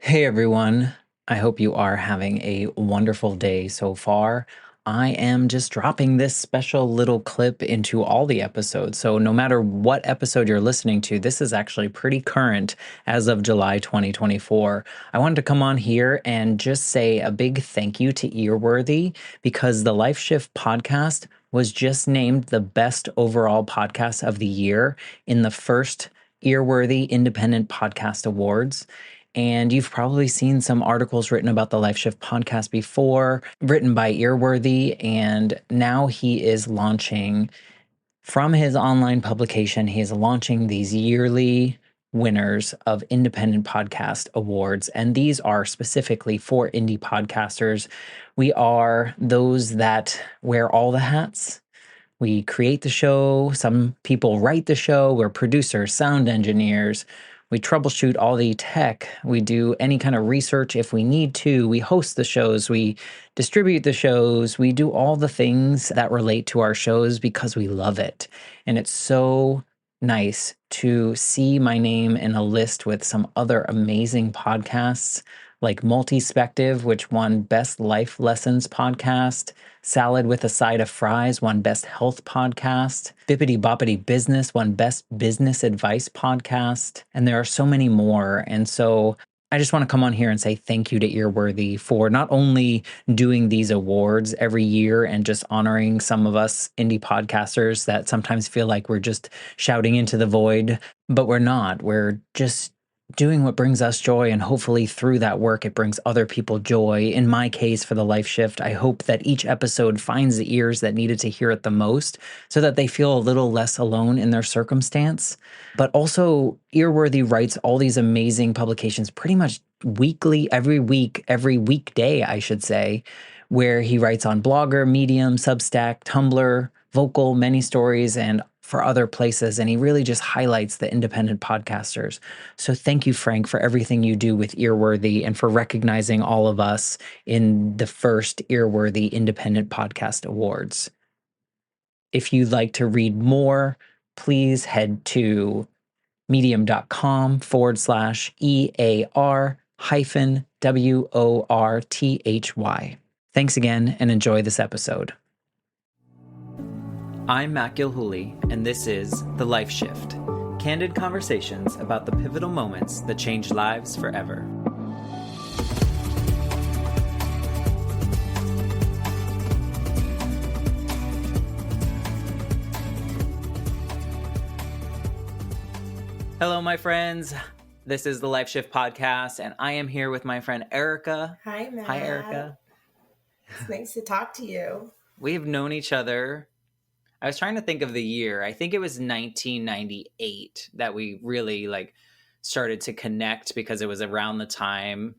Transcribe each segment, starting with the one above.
Hey everyone, I hope you are having a wonderful day so far. I am just dropping this special little clip into all the episodes. So, no matter what episode you're listening to, this is actually pretty current as of July 2024. I wanted to come on here and just say a big thank you to Earworthy because the Life Shift podcast was just named the best overall podcast of the year in the first Earworthy Independent Podcast Awards. And you've probably seen some articles written about the Life Shift podcast before, written by Earworthy. And now he is launching from his online publication, he is launching these yearly winners of independent podcast awards. And these are specifically for indie podcasters. We are those that wear all the hats. We create the show. Some people write the show. We're producers, sound engineers. We troubleshoot all the tech. We do any kind of research if we need to. We host the shows. We distribute the shows. We do all the things that relate to our shows because we love it. And it's so nice to see my name in a list with some other amazing podcasts like Multispective, which won Best Life Lessons Podcast. Salad with a Side of Fries won Best Health Podcast. Bippity Boppity Business won Best Business Advice Podcast. And there are so many more. And so I just want to come on here and say thank you to Earworthy for not only doing these awards every year and just honoring some of us indie podcasters that sometimes feel like we're just shouting into the void, but we're not. We're just doing what brings us joy, and hopefully through that work it brings other people joy. In my case, for the Life Shift, I hope that each episode finds the ears that needed to hear it the most so that they feel a little less alone in their circumstance. But also, Earworthy writes all these amazing publications pretty much weekly, every week, every weekday, I should say, where he writes on Blogger, Medium, Substack, Tumblr, Vocal, Many Stories, and for other places. And he really just highlights the independent podcasters. So thank you, Frank, for everything you do with Earworthy and for recognizing all of us in the first Earworthy Independent Podcast Awards. If you'd like to read more, please head to medium.com/EAR hyphen WORTHY. Thanks again and enjoy this episode. I'm Matt Gilhooly, and this is The Life Shift, candid conversations about the pivotal moments that change lives forever. Hello, my friends. This is The Life Shift podcast, and I am here with my friend Erica. Hi, Matt. Hi, Erica. It's nice to talk to you. We've known each other. I was trying to think of the year. I think it was 1998 that we really started to connect because it was around the time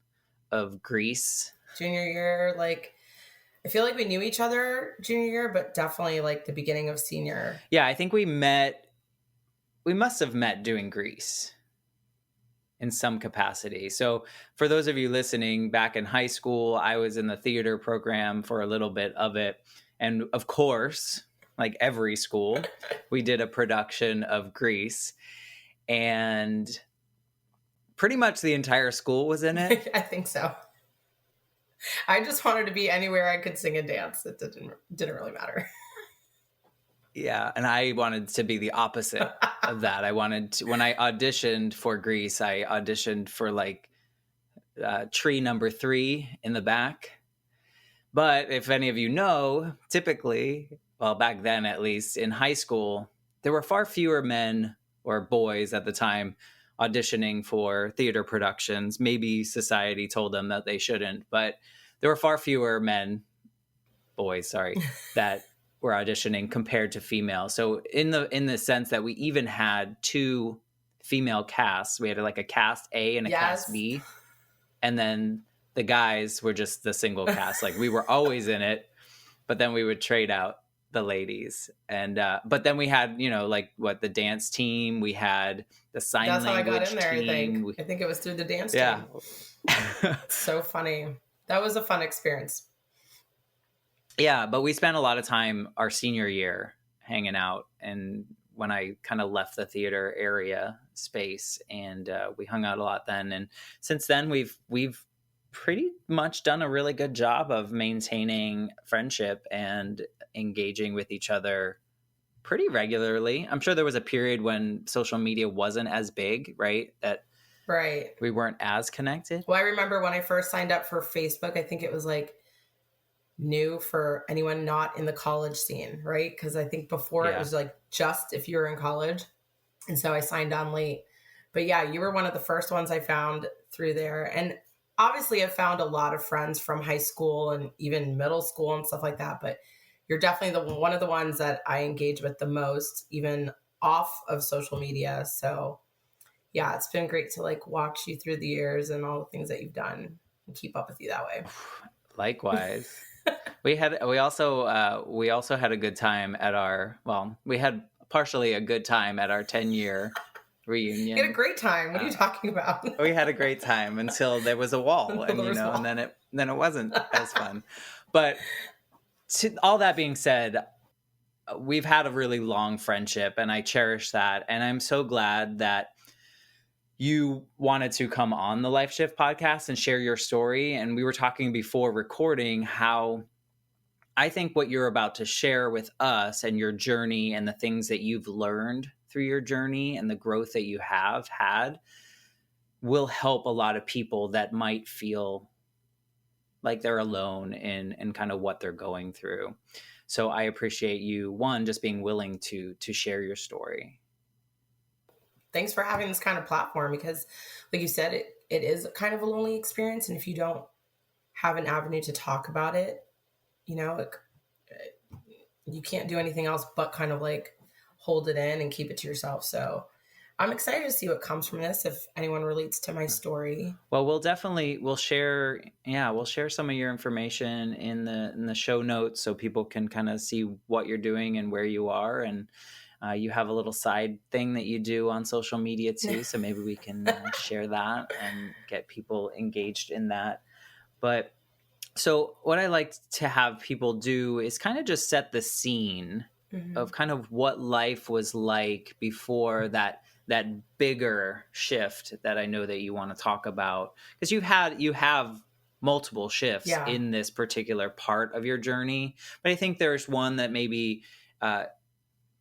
of Greece. Junior year, I feel like we knew each other junior year, but definitely the beginning of senior. Yeah, I think we must have met doing Greece in some capacity. So for those of you listening, back in high school, I was in the theater program for a little bit of it. And of course, like every school, we did a production of Grease, and pretty much the entire school was in it. I think so. I just wanted to be anywhere I could sing and dance. It didn't really matter. Yeah, and I wanted to be the opposite of that. When I auditioned for Grease, I auditioned for tree number 3 in the back. But if any of you know, typically, well, back then at least, in high school, there were far fewer men or boys at the time auditioning for theater productions. Maybe society told them that they shouldn't, but there were far fewer boys, that were auditioning compared to females. So in the sense that we even had 2 female casts, we had a cast A and a cast B, and then the guys were just the single cast. We were always in it, but then we would trade out the ladies. And but then we had, the dance team. We had the sign language team. That's how I got in there, I think it was through the dance team. So funny. That was a fun experience. Yeah, but we spent a lot of time our senior year hanging out, and when I kind of left the theater area. space, and we hung out a lot then. And since then, we've pretty much done a really good job of maintaining friendship and engaging with each other pretty regularly. I'm sure there was a period when social media wasn't as big, right? That Right. we weren't as connected. Well, I remember when I first signed up for Facebook, I think it was like new for anyone not in the college scene, right? Because I think before it Yeah. was like just if you were in college. And so I signed on late. But yeah, you were one of the first ones I found through there. And obviously, I've found a lot of friends from high school and even middle school and stuff like that. But you're definitely one of the ones that I engage with the most, even off of social media. So yeah, it's been great to like watch you through the years and all the things that you've done and keep up with you that way. Likewise. We also had a good time at our, well, we had partially a good time at our 10-year reunion. You had a great time. What are you talking about? We had a great time until there was a wall, and and then it wasn't as fun. But all that being said, we've had a really long friendship, and I cherish that. And I'm so glad that you wanted to come on the Life Shift podcast and share your story. And we were talking before recording how I think what you're about to share with us and your journey and the things that you've learned through your journey and the growth that you have had will help a lot of people that might feel like they're alone in kind of what they're going through. So I appreciate you, one, just being willing to share your story. Thanks for having this kind of platform because, like you said, it is kind of a lonely experience. And if you don't have an avenue to talk about it, you know, you can't do anything else but kind of like hold it in and keep it to yourself. So I'm excited to see what comes from this if anyone relates to my story. Well, we'll share some of your information in the show notes so people can kind of see what you're doing and where you are. And you have a little side thing that you do on social media too. So maybe we can share that and get people engaged in that. But so what I like to have people do is kind of just set the scene of kind of what life was like before that bigger shift that I know that you want to talk about, because you have multiple shifts in this particular part of your journey. But I think there's one that maybe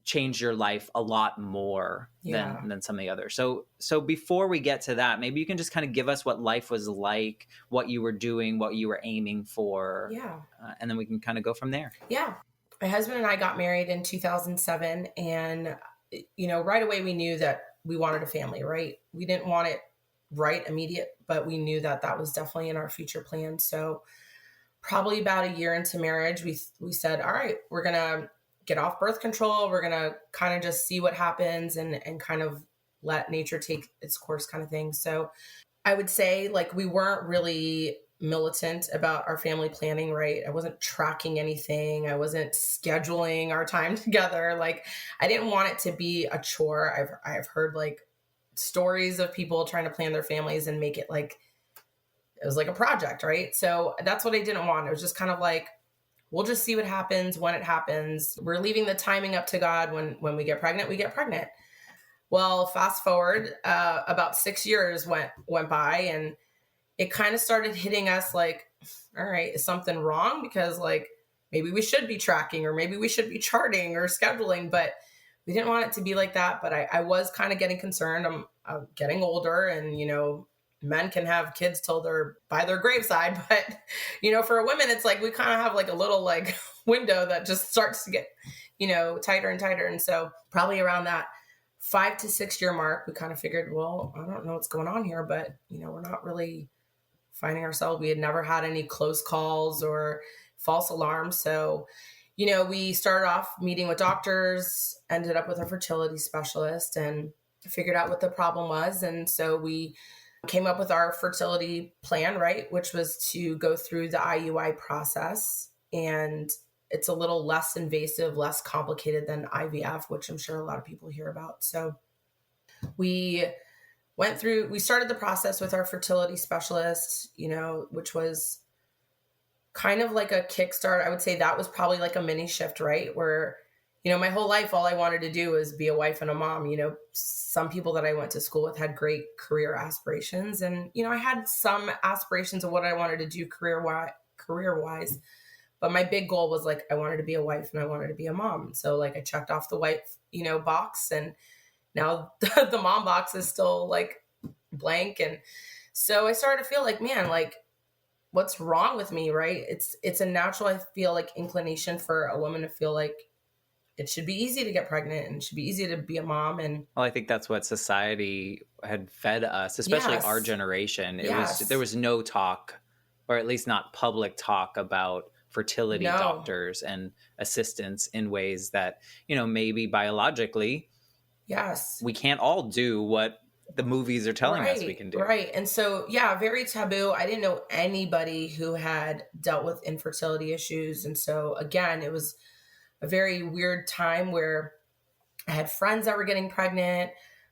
changed your life a lot more than some of the others. So before we get to that, maybe you can just kind of give us what life was like, what you were doing, what you were aiming for. And then we can kind of go from there. Yeah. My husband and I got married in 2007. And, you know, right away we knew that we wanted a family, right? We didn't want it right immediate, but we knew that that was definitely in our future plans. So probably about a year into marriage, we said, all right, we're going to get off birth control. We're going to kind of just see what happens and kind of let nature take its course kind of thing. So I would say like we weren't really militant about our family planning, right? I wasn't tracking anything. I wasn't scheduling our time together. Like I didn't want it to be a chore. I've heard like stories of people trying to plan their families and make it like it was like a project, right? So that's what I didn't want. It was just kind of like, we'll just see what happens when it happens. We're leaving the timing up to God. When we get pregnant, we get pregnant. Well, fast forward, about 6 years went by, and it kind of started hitting us like, all right, is something wrong? Because like maybe we should be tracking, or maybe we should be charting or scheduling, but we didn't want it to be like that. But I was kind of getting concerned. I'm getting older, and you know, men can have kids till they're by their graveside, but you know, for women, it's like we kind of have like a little like window that just starts to get, you know, tighter and tighter. And so probably around that 5 to 6 year mark, we kind of figured, well, I don't know what's going on here, but you know, we're not really finding ourselves. We had never had any close calls or false alarms. So, you know, we started off meeting with doctors, ended up with a fertility specialist, and figured out what the problem was. And so we came up with our fertility plan, right? Which was to go through the IUI process. And it's a little less invasive, less complicated than IVF, which I'm sure a lot of people hear about. So we started the process with our fertility specialist, you know, which was kind of like a kickstart. I would say that was probably like a mini shift, right? Where my whole life, all I wanted to do was be a wife and a mom. Some people that I went to school with had great career aspirations. And, I had some aspirations of what I wanted to do career wise. But my big goal was like, I wanted to be a wife and I wanted to be a mom. So like I checked off the wife, box, and now the mom box is still like blank. And so I started to feel like, man, like what's wrong with me, right? It's a natural, I feel like, inclination for a woman to feel like it should be easy to get pregnant and it should be easy to be a mom. And Well, I think that's what society had fed us, especially our yes, generation. There yes, was no talk, or at least not public talk, about fertility no, doctors and assistants in ways that, maybe biologically yes. we can't all do what the movies are telling us we Right, can do. right. And so, yeah, very taboo. I didn't know anybody who had dealt with infertility issues. And so, again, it was a very weird time where I had friends that were getting pregnant.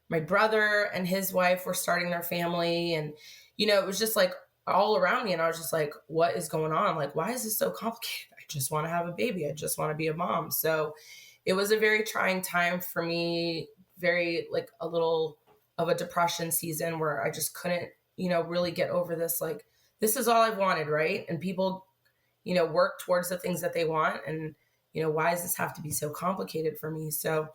My brother and his wife were starting their family. And, it was just like all around me. And I was just like, what is going on? Like, why is this so complicated? I just want to have a baby. I just want to be a mom. So it was a very trying time for me, very like a little of a depression season where I just couldn't, really get over this. Like, this is all I've wanted, right? And people, work towards the things that they want. And, why does this have to be so complicated for me? So,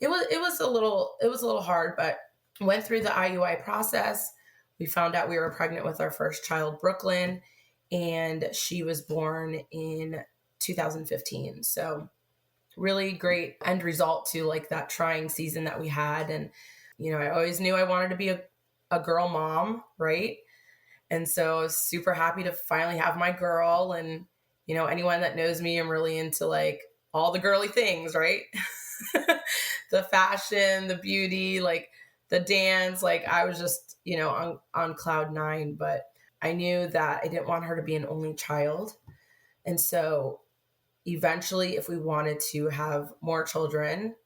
it was a little hard, but went through the IUI process. We found out we were pregnant with our first child, Brooklyn, and she was born in 2015. So really great end result to like that trying season that we had. And, I always knew I wanted to be a girl mom, right? And so I was super happy to finally have my girl. And, anyone that knows me, I'm really into like all the girly things, right? The fashion, the beauty, like the dance. Like I was just, on cloud nine, but I knew that I didn't want her to be an only child. And so eventually, if we wanted to have more children,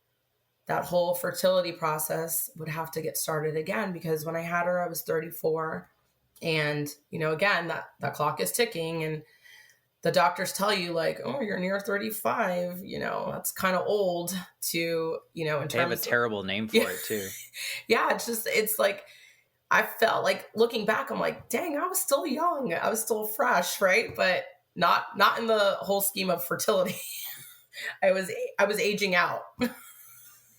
that whole fertility process would have to get started again, because when I had her, I was 34. And, again, that clock is ticking. And the doctors tell you like, oh, you're near 35, that's kind of old to, in They have a terms of, terrible name yeah, for it too. yeah, it's like, I felt like looking back, I'm like, dang, I was still young. I was still fresh. Right. But not in the whole scheme of fertility. I was aging out.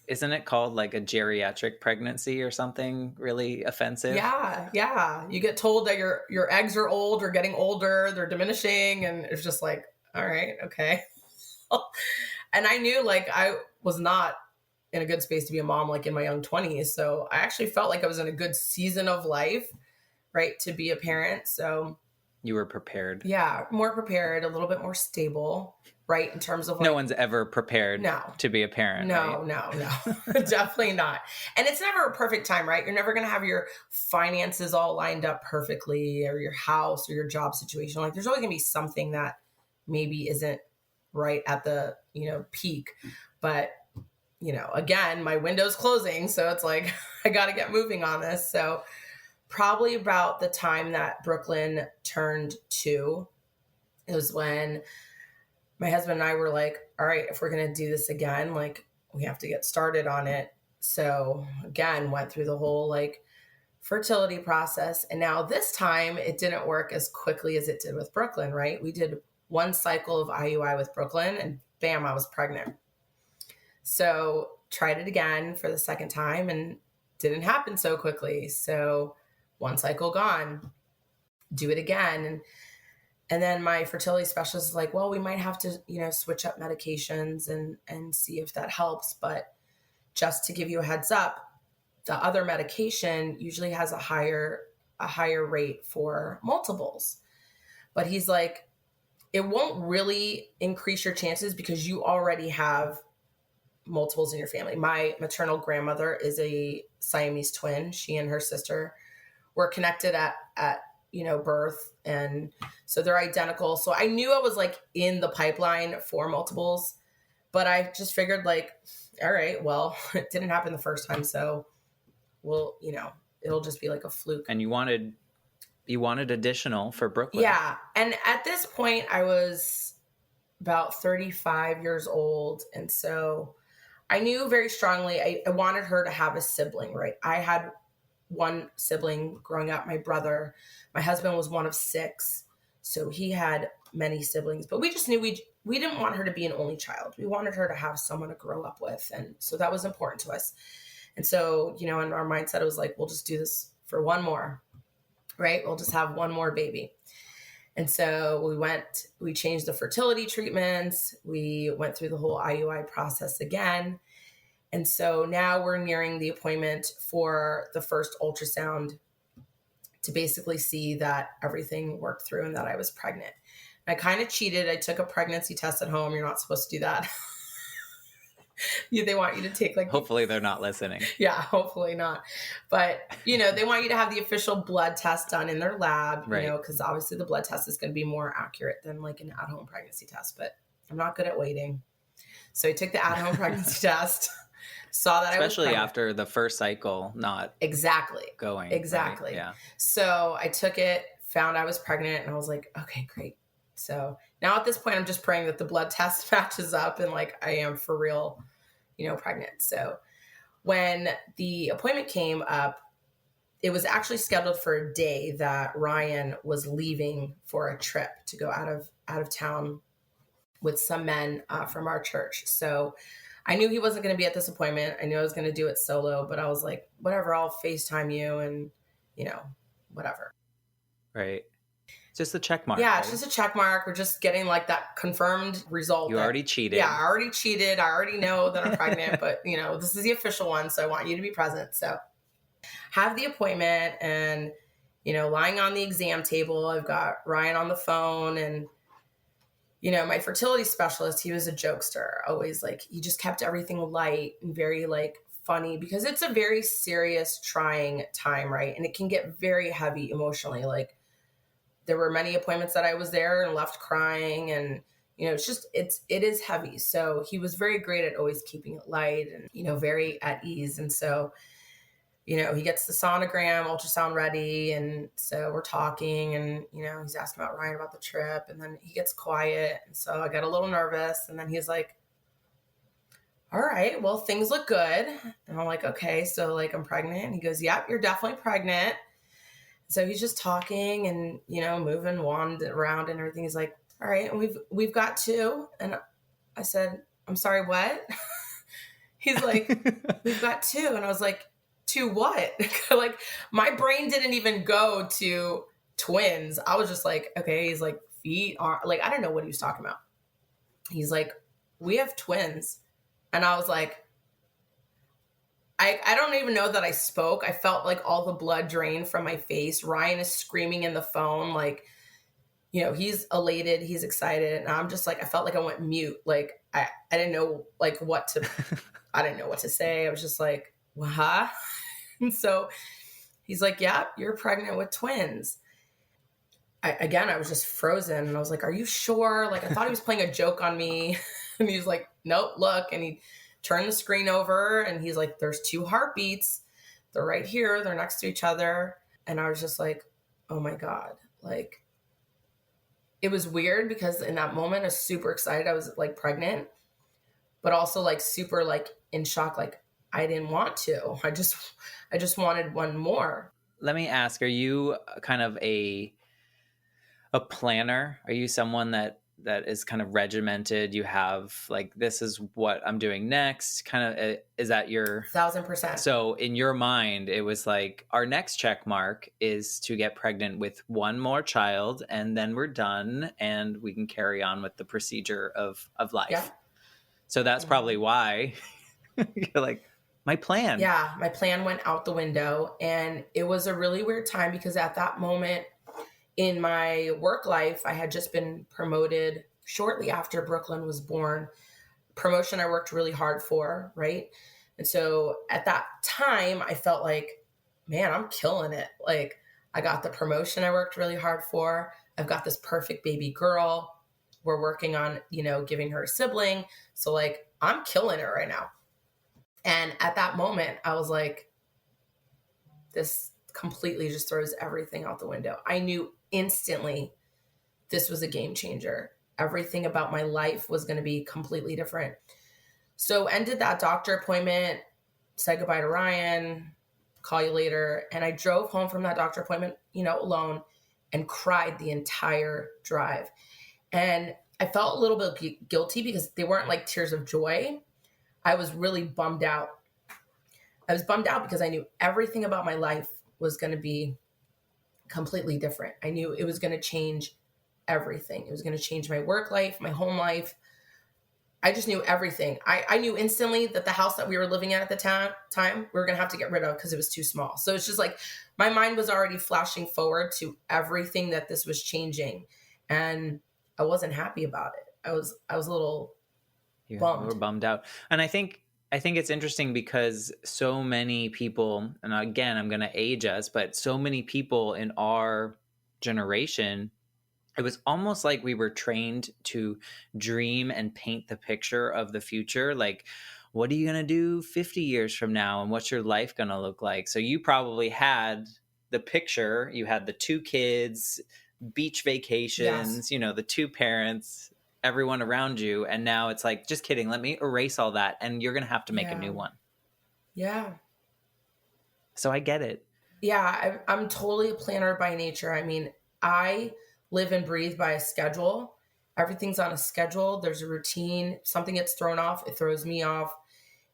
Isn't it called like a geriatric pregnancy or something really offensive? Yeah. Yeah. You get told that your eggs are old or getting older, they're diminishing. And it's just like, all right, okay. And I knew like I was not in a good space to be a mom like in my young 20s. So I actually felt like I was in a good season of life, right, to be a parent. So You were prepared. yeah, more prepared, a little bit more stable, right, in terms of like, No one's ever prepared no, to be a parent, right? no, definitely not. And it's never a perfect time, right? You're never going to have your finances all lined up perfectly, or your house or your job situation. Like there's always going to be something that maybe isn't right at the, peak. But, again, my window's closing. So it's like, I got to get moving on this. So probably about the time that Brooklyn turned 2, it was when my husband and I were like, all right, if we're going to do this again, like we have to get started on it. So again, went through the whole like fertility process. And now this time it didn't work as quickly as it did with Brooklyn, right? We did one cycle of IUI with Brooklyn and bam, I was pregnant. So tried it again for the second time and didn't happen so quickly. So one cycle gone, do it again. And then my fertility specialist is like, well, we might have to, switch up medications and see if that helps. But just to give you a heads up, the other medication usually has a higher rate for multiples. But he's like, it won't really increase your chances because you already have multiples in your family. My maternal grandmother is a Siamese twin. She and her sister were connected at birth, and so they're identical. So I knew I was like in the pipeline for multiples, but I just figured like, all right, well, it didn't happen the first time, so we'll, it'll just be like a fluke. And you wanted additional for Brooklyn. Yeah, and at this point I was about 35 years old. And so I knew very strongly I wanted her to have a sibling, right? I had one sibling growing up, my brother. My husband was one of six. So he had many siblings, but we just knew we didn't want her to be an only child. We wanted her to have someone to grow up with. And so that was important to us. And so, in our mindset, it was like, we'll just do this for one more, right? We'll just have one more baby. And so we changed the fertility treatments. We went through the whole IUI process again. And so now we're nearing the appointment for the first ultrasound to basically see that everything worked through and that I was pregnant. I kind of cheated. I took a pregnancy test at home. You're not supposed to do that. They want you to take Hopefully they're not listening. Yeah, hopefully not. But, they want you to have the official blood test done in their lab, right. Because obviously the blood test is going to be more accurate than like an at-home pregnancy test. But I'm not good at waiting. So I took the at-home pregnancy test, saw that especially after the first cycle not going. Exactly. Right? Yeah. So I took it, found I was pregnant, and I was like, okay, great. So now at this point, I'm just praying that the blood test matches up and like I am for real, pregnant. So when the appointment came up, it was actually scheduled for a day that Ryan was leaving for a trip to go out of town with some men from our church. So I knew he wasn't going to be at this appointment. I knew I was going to do it solo, but I was like, whatever, I'll FaceTime you and, whatever. Right. Just a check mark. Yeah, right? It's just a check mark. We're just getting like that confirmed result. You already cheated. Yeah, I already cheated. I already know that I'm pregnant, but this is the official one. So I want you to be present. So have the appointment and, lying on the exam table, I've got Ryan on the phone and, my fertility specialist, he was a jokester, always like, he just kept everything light and very like funny because it's a very serious, trying time, right? And it can get very heavy emotionally. Like there were many appointments that I was there and left crying and, it is heavy. So he was very great at always keeping it light and, very at ease. And so, he gets the sonogram, ultrasound ready. And so we're talking and, he's asking about Ryan about the trip and then he gets quiet. And so I got a little nervous and then he's like, all right, well, things look good. And I'm like, okay, so like I'm pregnant. And he goes, yep, you're definitely pregnant. So he's just talking and, moving wand around and everything. He's like, all right, and we've got two. And I said, I'm sorry, what? He's like, we've got two. And I was like, to what? Like my brain didn't even go to twins. I was just like, okay. He's like, feet are like, I don't know what he was talking about. He's like, we have twins. And I was like, I don't even know that I spoke. I felt like all the blood drain from my face. Ryan is screaming in the phone. Like, he's elated. He's excited. And I'm just like, I felt like I went mute. Like I didn't know like I didn't know what to say. I was just like, what? And so he's like, yeah, you're pregnant with twins. I was just frozen. And I was like, are you sure? Like, I thought he was playing a joke on me. And he's like, nope, look. And he turned the screen over and he's like, there's two heartbeats. They're right here. They're next to each other. And I was just like, oh my God. Like, it was weird because in that moment I was super excited. I was like pregnant, but also like super like in shock. Like, I didn't want to. I just wanted one more. Let me ask, are you kind of a planner? Are you someone that is kind of regimented? You have like, this is what I'm doing next. Kind of, is that your 1,000%? So in your mind, it was like, our next check mark is to get pregnant with one more child and then we're done and we can carry on with the procedure of life. Yeah. So that's probably why you're like, my plan. Yeah, my plan went out the window. And it was a really weird time because at that moment in my work life, I had just been promoted shortly after Brooklyn was born. Promotion I worked really hard for, right? And so at that time, I felt like, man, I'm killing it. Like, I got the promotion I worked really hard for. I've got this perfect baby girl. We're working on, giving her a sibling. So like, I'm killing it right now. And at that moment, I was like, this completely just throws everything out the window. I knew instantly this was a game changer. everything about my life was going to be completely different. So ended that doctor appointment, said goodbye to Ryan, call you later. And I drove home from that doctor appointment, alone, and cried the entire drive. And I felt a little bit guilty because they weren't like tears of joy. I was really bummed out. I was bummed out because I knew everything about my life was going to be completely different. I knew it was going to change everything. It was going to change my work life, my home life. I just knew everything. I knew instantly that the house that we were living at the time, we were going to have to get rid of because it was too small. So it's just like my mind was already flashing forward to everything that this was changing. And I wasn't happy about it. I was a little You were bummed. bummed out. And I think it's interesting because so many people, and again, I'm going to age us, but so many people in our generation, it was almost like we were trained to dream and paint the picture of the future. Like, what are you going to do 50 years from now? And what's your life going to look like? So you probably had the picture, you had the 2 kids, beach Yes. vacations, the 2 parents, everyone around you. And now it's like, just kidding. Let me erase all that. And you're going to have to make a Yeah. new one. Yeah. So I get it. Yeah. I'm totally a planner by nature. I mean, I live and breathe by a schedule. Everything's on a schedule. There's a routine. Something gets thrown off, it throws me off.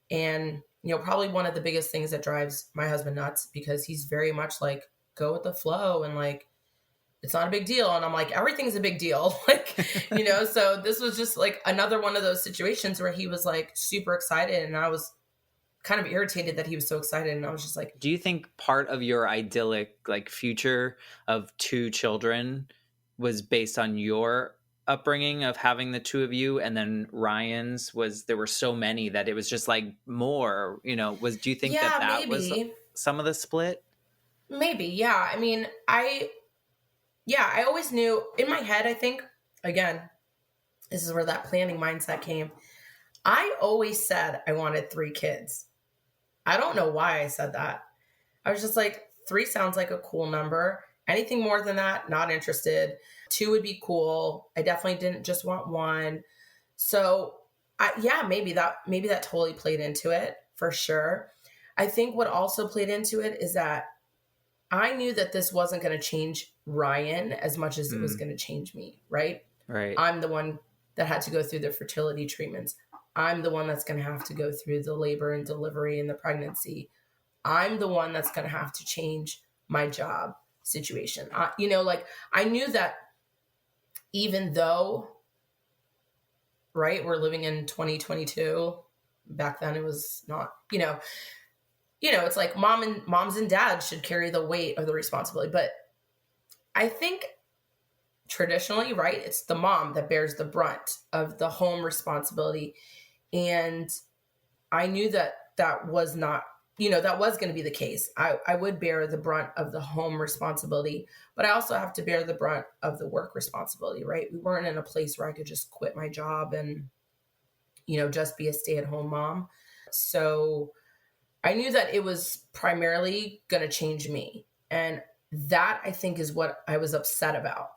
And, probably one of the biggest things that drives my husband nuts because he's very much like, go with the flow and like, it's not a big deal. And I'm like, everything's a big deal. So this was just like another one of those situations where he was like super excited. And I was kind of irritated that he was so excited. And I was just like, Do you think part of your idyllic like future of 2 children was based on your upbringing of having the 2 of you, and then Ryan's was there were so many that it was just like more, do you think that yeah, that was maybe, some of the split? maybe. Yeah. I mean, I always knew in my head, I think, again, this is where that planning mindset came. I always said I wanted 3 kids. I don't know why I said that. I was just like, 3 sounds like a cool number. Anything more than that, not interested. 2 would be cool. I definitely didn't just want 1. So, yeah, maybe that totally played into it for sure. I think what also played into it is that I knew that this wasn't going to change Ryan as much as it was Mm, going to change me, right? right. I'm the one that had to go through the fertility treatments. I'm the one that's going to have to go through the labor and delivery and the pregnancy. I'm the one that's going to have to change my job situation. Like I knew that even though, right, we're living in 2022, back then it was not, it's like moms and dads should carry the weight of the responsibility. But I think traditionally, right, it's the mom that bears the brunt of the home responsibility. And I knew that that was not, that was going to be the case. I would bear the brunt of the home responsibility, but I also have to bear the brunt of the work responsibility, right? We weren't in a place where I could just quit my job and, just be a stay at home mom. So I knew that it was primarily going to change me. And that I think is what I was upset about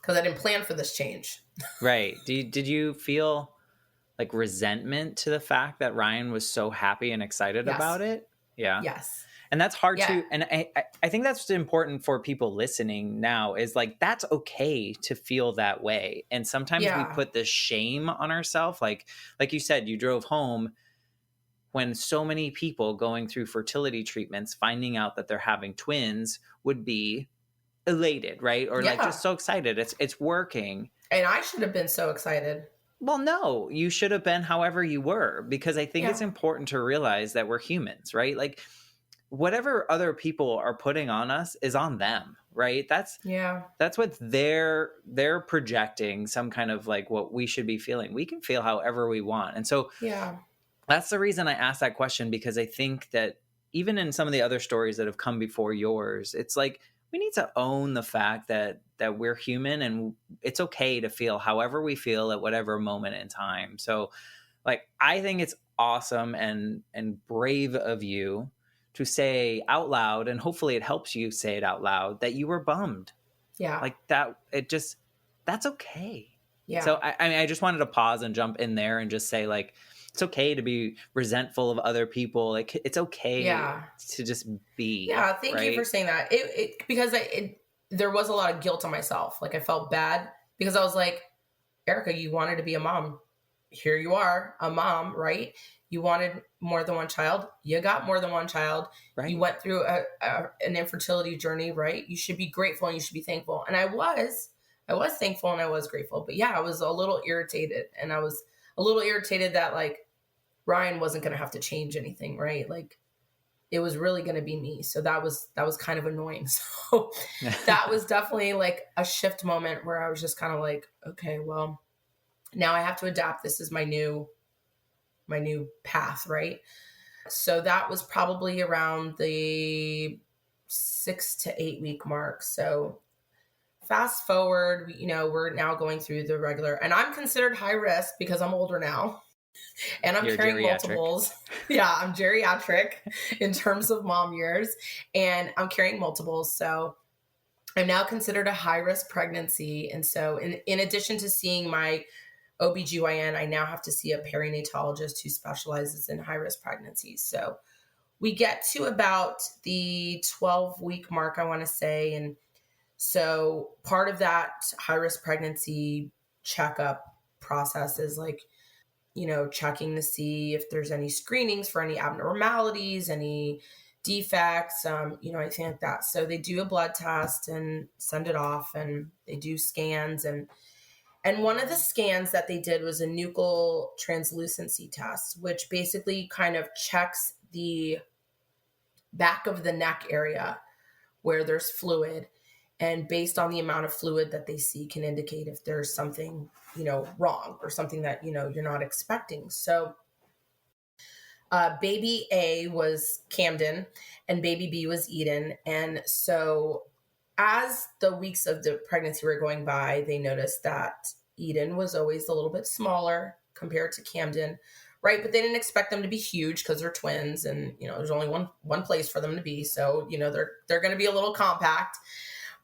because I didn't plan for this change. Right. Did you feel like resentment to the fact that Ryan was so happy and excited Yes. about it? Yeah. Yes. And that's hard Yeah. to, and I think that's important for people listening now is like, that's okay to feel that way. And sometimes we Yeah. put this shame on ourselves. Like you said, you drove home when so many people going through fertility treatments, finding out that they're having twins would be elated, right? Or like Yeah. just so excited. It's working. And I should have been so excited. Well, no, you should have been however you were, because I think it's Yeah. important to realize that we're humans, right? Like whatever other people are putting on us is on them, right? Yeah. That's what they're projecting, some kind of like what we should be feeling. We can feel however we want. And so Yeah. that's the reason I asked that question, because I think that even in some of the other stories that have come before yours, it's like we need to own the fact that we're human and it's okay to feel however we feel at whatever moment in time. So like I think it's awesome and brave of you to say out loud, and hopefully it helps you say it out loud, that you were bummed. Yeah. Like that, it just, that's okay. So Yeah. I mean, I just wanted to pause and jump in there and just say, like, it's okay to be resentful of other people. Like, it's okay Yeah. to just be, Yeah. Thank you for right? saying that. Because there was a lot of guilt on myself. Like I felt bad because I was like, Erica, you wanted to be a mom. Here you are, a mom, right? You wanted more than one child. You got more than one child. You Right. went through an infertility journey, right? You should be grateful and you should be thankful. And I was thankful and I was grateful. But yeah, I was a little irritated, and I was a little irritated that like Ryan wasn't going to have to change anything, right? Like it was really going to be me. So that was kind of annoying. So that was definitely like a shift moment where I was just kind of like, okay, well, now I have to adapt. This is my new path, right? So that was probably around the 6 to 8 week mark. So fast forward, we're now going through the regular, and I'm considered high risk because I'm older now and I'm You're carrying geriatric. multiples. Yeah, I'm geriatric in terms of mom years, and I'm carrying multiples. So I'm now considered a high risk pregnancy. And so in addition to seeing my OBGYN, I now have to see a perinatologist who specializes in high risk pregnancies. So we get to about the 12-week mark, I want to say. And so part of that high risk pregnancy checkup process is like, checking to see if there's any screenings for any abnormalities, any defects, anything like that. So they do a blood test and send it off, and they do scans. And one of the scans that they did was a nuchal translucency test, which basically kind of checks the back of the neck area where there's fluid. And based on the amount of fluid that they see can indicate if there's something, wrong or something that, you're not expecting. So baby A was Camden and baby B was Eden. And so as the weeks of the pregnancy were going by, they noticed that Eden was always a little bit smaller compared to Camden, right? But they didn't expect them to be huge because they're twins, and there's only one place for them to be, so they're going to be a little compact.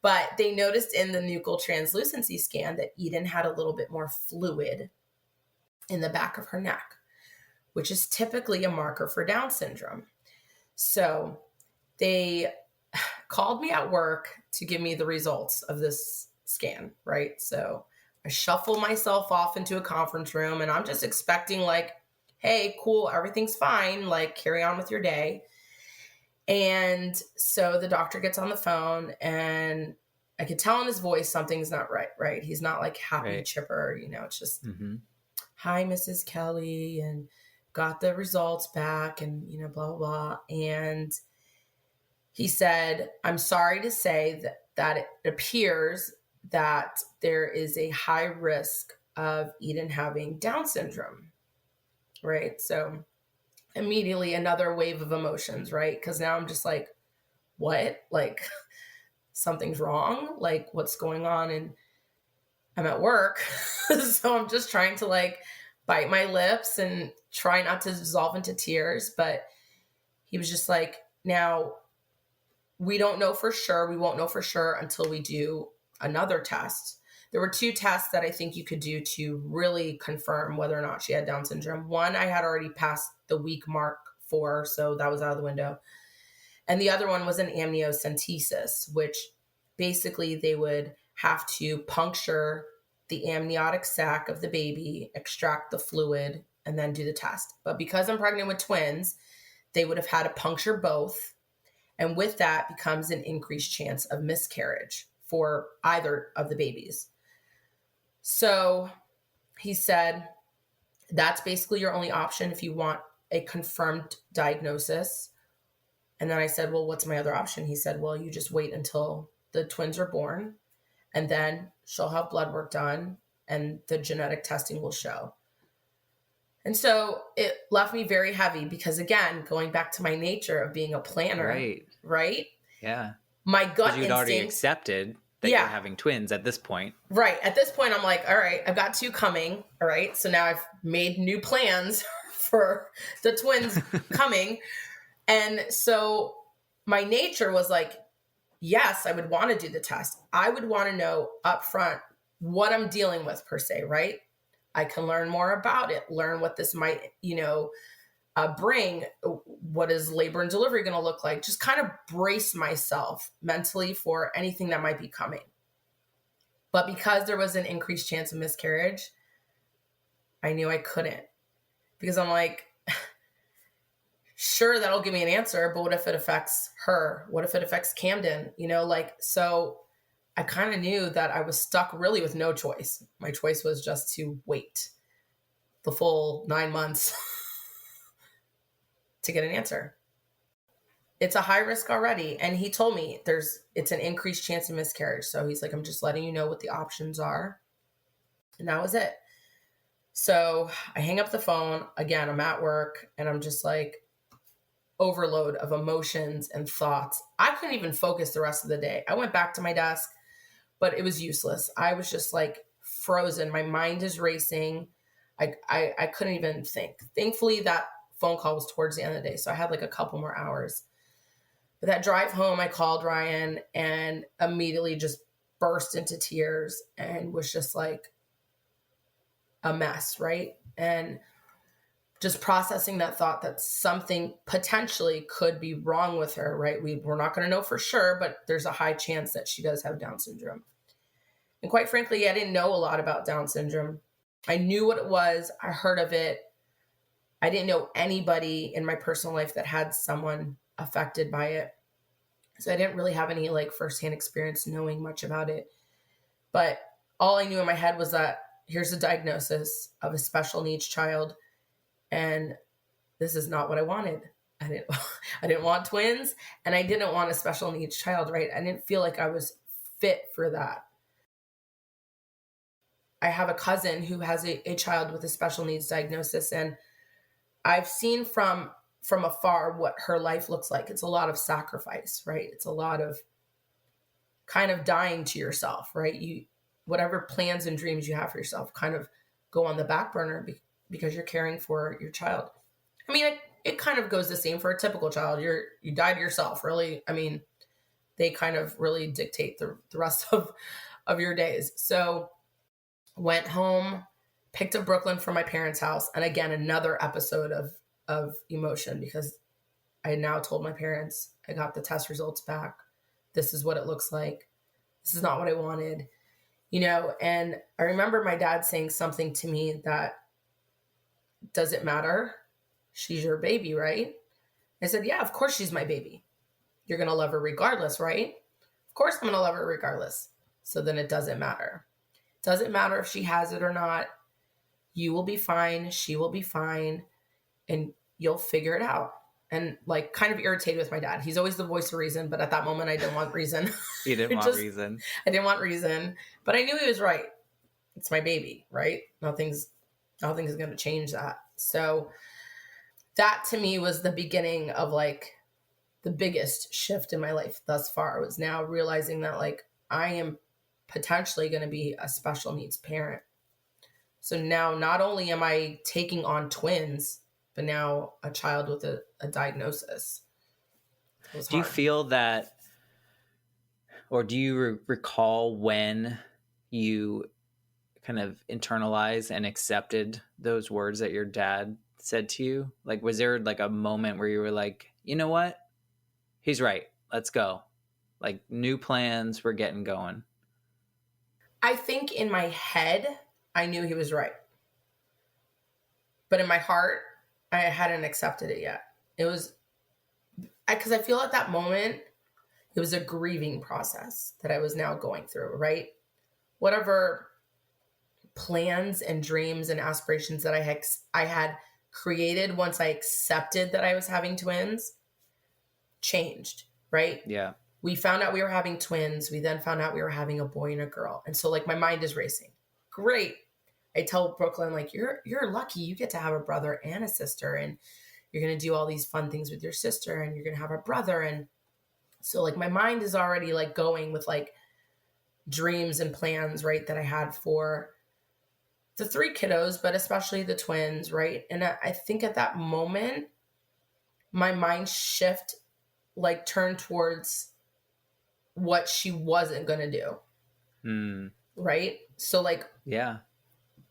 But they noticed in the nuchal translucency scan that Eden had a little bit more fluid in the back of her neck, which is typically a marker for Down syndrome. So they called me at work to give me the results of this scan, right? So I shuffle myself off into a conference room, and I'm just expecting like, hey, cool, everything's fine, like carry on with your day. And so the doctor gets on the phone, and I could tell in his voice something's not right, right? He's not like happy, Right. chipper, it's just, Mm-hmm. hi, Mrs. Kelly, and got the results back, and, blah, blah, blah. And he said, I'm sorry to say that it appears that there is a high risk of Eden having Down syndrome, right? So immediately another wave of emotions, right? Because now I'm just like, what? Like something's wrong? Like what's going on? And I'm at work. So I'm just trying to like bite my lips and try not to dissolve into tears. But he was just like, now we don't know for sure. We won't know for sure until we do another test. There were two tests that I think you could do to really confirm whether or not she had Down syndrome. One, I had already passed the week mark for, so that was out of the window. And the other one was an amniocentesis, which basically they would have to puncture the amniotic sac of the baby, extract the fluid, and then do the test. But because I'm pregnant with twins, they would have had to puncture both. And with that becomes an increased chance of miscarriage for either of the babies. So he said, that's basically your only option if you want a confirmed diagnosis. And then I said, well, what's my other option? He said, well, you just wait until the twins are born, and then she'll have blood work done and the genetic testing will show. And so it left me very heavy because, again, going back to my nature of being a planner, right? Yeah. My gut Because you'd already instinct. accepted that you're having twins at this point. Right. At this point, I'm like, all right, I've got two coming. All right. So now I've made new plans for the twins coming. And so my nature was like, yes, I would want to do the test. I would want to know up front, what I'm dealing with per se, right? I can learn more about it, learn what this might, bring. What is labor and delivery going to look like? Just kind of brace myself mentally for anything that might be coming. But because there was an increased chance of miscarriage, I knew I couldn't, because I'm like, sure, that'll give me an answer, but what if it affects her? What if it affects Camden? So I kind of knew that I was stuck really with no choice. My choice was just to wait the full 9 months to get an answer. It's a high risk already. And he told me it's an increased chance of miscarriage. So he's like, I'm just letting you know what the options are. And that was it. So I hang up the phone. Again, I'm at work and I'm just like overload of emotions and thoughts. I couldn't even focus the rest of the day. I went back to my desk, but it was useless. I was just like frozen. My mind is racing. I couldn't even think. Thankfully, that phone call was towards the end of the day, so I had like a couple more hours. But that drive home, I called Ryan and immediately just burst into tears and was just like a mess, right? And just processing that thought that something potentially could be wrong with her, right? We're not going to know for sure, but there's a high chance that she does have Down syndrome. And quite frankly, I didn't know a lot about Down syndrome. I knew what it was. I heard of it. I didn't know anybody in my personal life that had someone affected by it. So I didn't really have any like firsthand experience knowing much about it. But all I knew in my head was that here's a diagnosis of a special needs child. And this is not what I wanted. I didn't want twins, and I didn't want a special needs child, right? I didn't feel like I was fit for that. I have a cousin who has a child with a special needs diagnosis, and I've seen from afar what her life looks like. It's a lot of sacrifice, right? It's a lot of kind of dying to yourself, right? Whatever plans and dreams you have for yourself kind of go on the back burner because you're caring for your child. I mean, it kind of goes the same for a typical child. You die to yourself, really. I mean, they kind of really dictate the rest of your days. So went home, picked up Brooklyn from my parents' house. And again, another episode of emotion, because I had now told my parents, I got the test results back. This is what it looks like. This is not what I wanted, and I remember my dad saying something to me that, does it matter? She's your baby, right? I said, yeah, of course she's my baby. You're going to love her regardless, right? Of course I'm going to love her regardless. So then it doesn't matter. It doesn't matter if she has it or not. You will be fine. She will be fine. And you'll figure it out. And like kind of irritated with my dad. He's always the voice of reason, but at that moment I didn't want reason. You didn't want reason. I didn't want reason, but I knew he was right. It's my baby, right? Nothing's going to change that. So that to me was the beginning of like the biggest shift in my life thus far, was now realizing that like I am potentially going to be a special needs parent. So now not only am I taking on twins, but now a child with a diagnosis. Do you feel that, or do you recall when you kind of internalized and accepted those words that your dad said to you? Like, was there like a moment where you were like, you know what? He's right. Let's go. Like, new plans, we're getting going. I think in my head, I knew he was right. But in my heart, I hadn't accepted it yet. It was, because I feel at that moment, it was a grieving process that I was now going through, right? Whatever plans and dreams and aspirations that I had created once I accepted that I was having twins changed, right? Yeah. We found out we were having twins. We then found out we were having a boy and a girl. And so like my mind is racing. Great. I tell Brooklyn, like, you're lucky you get to have a brother and a sister, and you're going to do all these fun things with your sister, and you're going to have a brother. And so like my mind is already like going with like dreams and plans, right, that I had for the 3 kiddos, but especially the twins, right? And I think at that moment, my mind shift like turned towards what she wasn't going to do. right? So like, Yeah.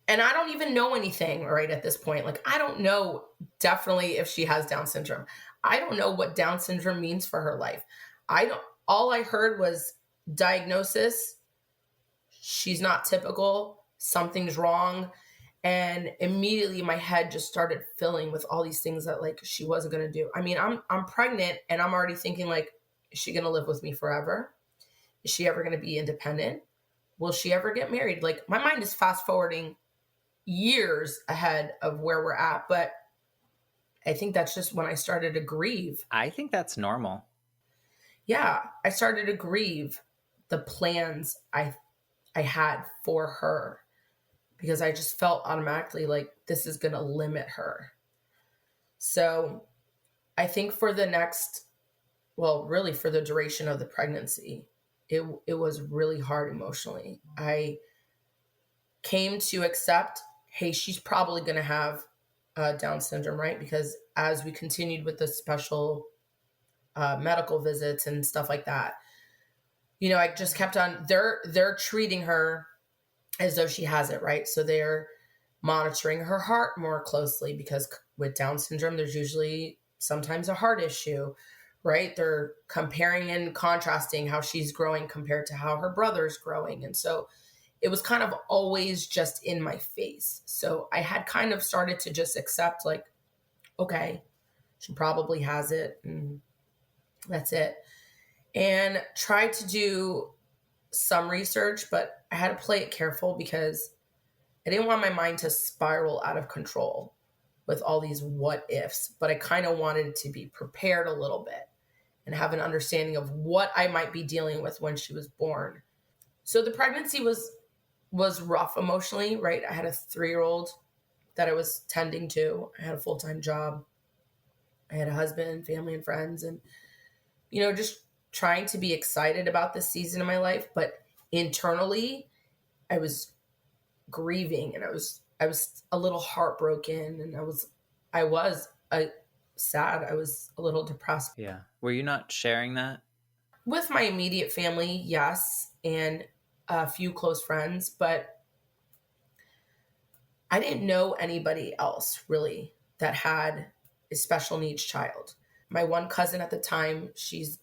and I don't even know anything right at this point. Like, I don't know definitely if she has Down syndrome. I don't know what Down syndrome means for her life. I don't, all I heard was diagnosis. She's not typical. Something's wrong. And immediately my head just started filling with all these things that like she wasn't going to do. I mean, I'm pregnant and I'm already thinking like, is she going to live with me forever? Is she ever going to be independent? Will she ever get married? Like my mind is fast forwarding years ahead of where we're at. But I think that's just when I started to grieve. I think that's normal. Yeah, I started to grieve the plans I had for her because I just felt automatically like this is going to limit her. So I think for the next, well, really for the duration of the pregnancy, it was really hard emotionally. I came to accept, hey, she's probably going to have Down syndrome, right? Because as we continued with the special medical visits and stuff like that, you know, I just kept on. They're treating her as though she has it, right? So they're monitoring her heart more closely because with Down syndrome, there's usually sometimes a heart issue, right? They're comparing and contrasting how she's growing compared to how her brother's growing, and so it was kind of always just in my face. So I had kind of started to just accept, like, okay, she probably has it, and that's it. And tried to do some research, but I had to play it careful because I didn't want my mind to spiral out of control with all these what ifs, but I kind of wanted to be prepared a little bit and have an understanding of what I might be dealing with when she was born. So the pregnancy was rough emotionally, right? I had a 3-year-old that I was tending to. I had a full-time job. I had a husband, family, and friends, and you know, just trying to be excited about this season of my life, but internally, I was grieving and I was a little heartbroken and I was sad. I was a little depressed. Yeah. Were you not sharing that? With my immediate family, yes, and a few close friends, but I didn't know anybody else really that had a special needs child. My one cousin at the time, she's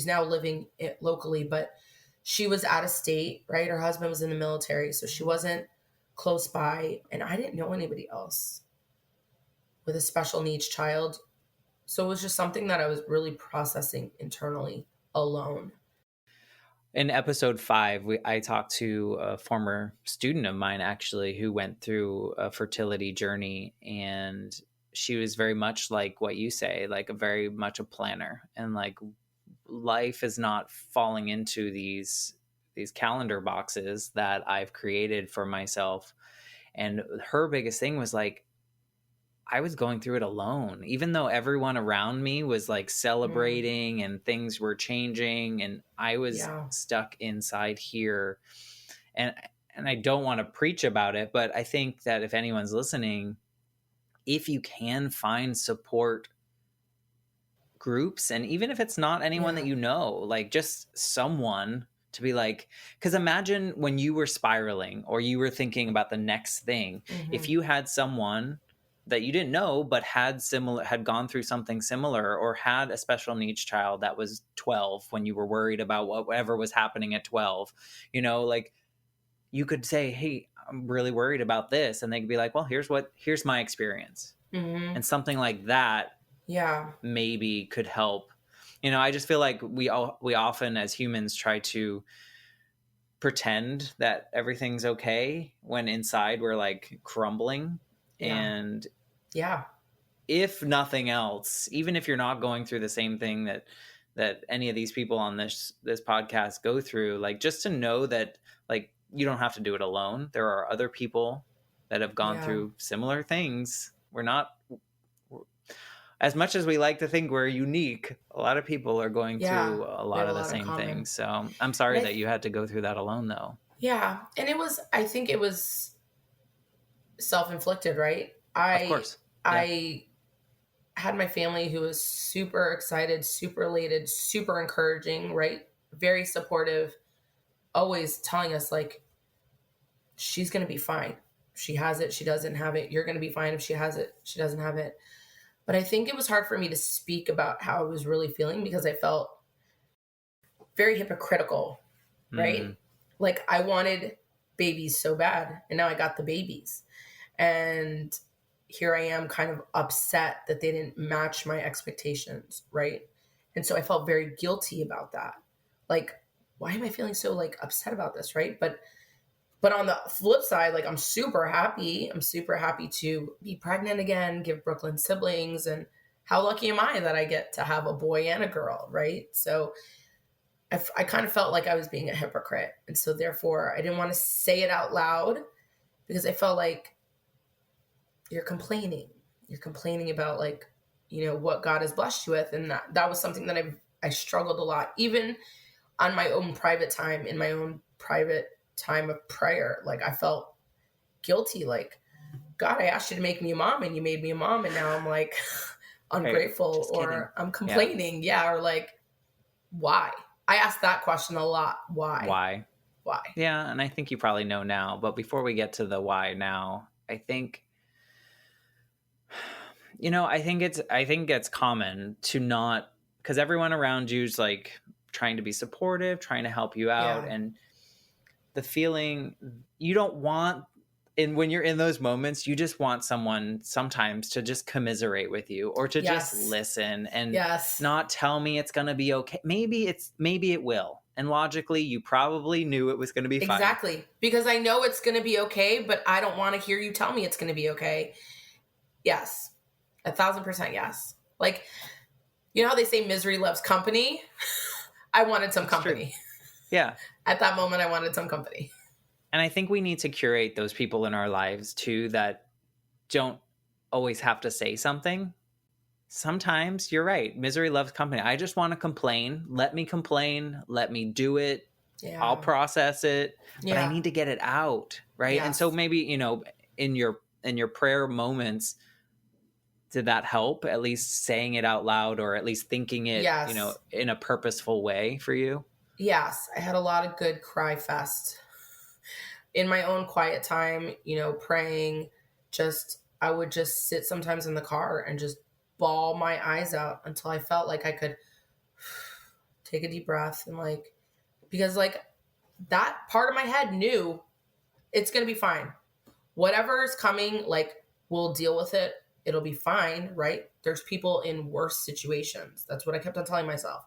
now living locally, but she was out of state, right? Her husband was in the military, so she wasn't close by, and I didn't know anybody else with a special needs child. So it was just something that I was really processing internally alone. In episode 5, I talked to a former student of mine, actually, who went through a fertility journey. And she was very much like what you say, like very much a planner. And like life is not falling into these calendar boxes that I've created for myself. And her biggest thing was like, I was going through it alone, even though everyone around me was like Mm, celebrating and things were changing, and I was yeah, stuck inside here. And and I don't want to preach about it, but I think that if anyone's listening, if you can find support groups, and even if it's not anyone that yeah, you know, like just someone to be like, because imagine when you were spiraling or you were thinking about the next thing, if hmm, you had someone that you didn't know but had gone through something similar, or had a special needs child that was 12 when you were worried about whatever was happening at 12, like you could say, hey, I'm really worried about this, and they could be like, well, here's my experience, hmm, and something like that yeah, maybe could help. I just feel like we often as humans try to pretend that everything's okay when inside we're like crumbling. yeah, And yeah, if nothing else, even if you're not going through the same thing that any of these people on this podcast go through, like just to know that like you don't have to do it alone. There are other people that have gone yeah, through similar things. We're not, as much as we like to think we're unique, a lot of people are going yeah. through a We lot have a of the lot in same common. things. So I'm And sorry that you had to go through that alone, though. yeah, and I think it was self-inflicted, right? Of I, course. Yeah. I had my family who was super excited, super elated, super encouraging, right? Very supportive, always telling us like she's going to be fine. She has it, she doesn't have it. You're going to be fine if she has it, she doesn't have it. But I think it was hard for me to speak about how I was really feeling because I felt very hypocritical, right? Mm. Like I wanted babies so bad, and now I got the babies. And here I am kind of upset that they didn't match my expectations, right? And so I felt very guilty about that. Like, why am I feeling so like upset about this, right? But on the flip side, like I'm super happy. I'm super happy to be pregnant again, give Brooklyn siblings, and how lucky am I that I get to have a boy and a girl, right? So I kind of felt like I was being a hypocrite. And so therefore I didn't want to say it out loud because I felt like you're complaining. You're complaining about like, you know, what God has blessed you with. And that was something that I struggled a lot, even on my own private time, in my own private time of prayer. Like I felt guilty. Like, God, I asked you to make me a mom and you made me a mom. And now I'm like Right. ungrateful Just kidding. or I'm Yeah. complaining. Yeah. Or like, why? I asked that question a lot. Why? Why? Why? Yeah, and I think you probably know now, but before we get to the why now, I think I think it's common to not, because everyone around you is like trying to be supportive, trying to help you out, Yeah. and the feeling you don't want, and when you're in those moments, you just want someone sometimes to just commiserate with you or to just Yes. listen and Yes. not tell me it's going to be okay. Maybe it will. And logically, you probably knew it was going to be fine. Exactly. Because I know it's going to be okay, but I don't want to hear you tell me it's going to be okay. Yes. 1,000% yes. Like, you know how they say misery loves company? I wanted some It's true. company. Yeah. At that moment, I wanted some company. And I think we need to curate those people in our lives too that don't always have to say something. Sometimes you're right. Misery loves company. I just want to complain. Let me complain. Let me do it. I'll Yeah. process it, but I Yeah. need to get it out, right? And so Yes. maybe, in your prayer moments, did that help? At least saying it out loud or at least thinking it, Yes. in a purposeful way for you? Yes. I had a lot of good cry fest in my own quiet time, you know, praying. I would just sit sometimes in the car and just bawl my eyes out until I felt like I could take a deep breath and like, because like that part of my head knew it's going to be fine. Whatever's coming, like we'll deal with it. It'll be fine, right? There's people in worse situations. That's what I kept on telling myself.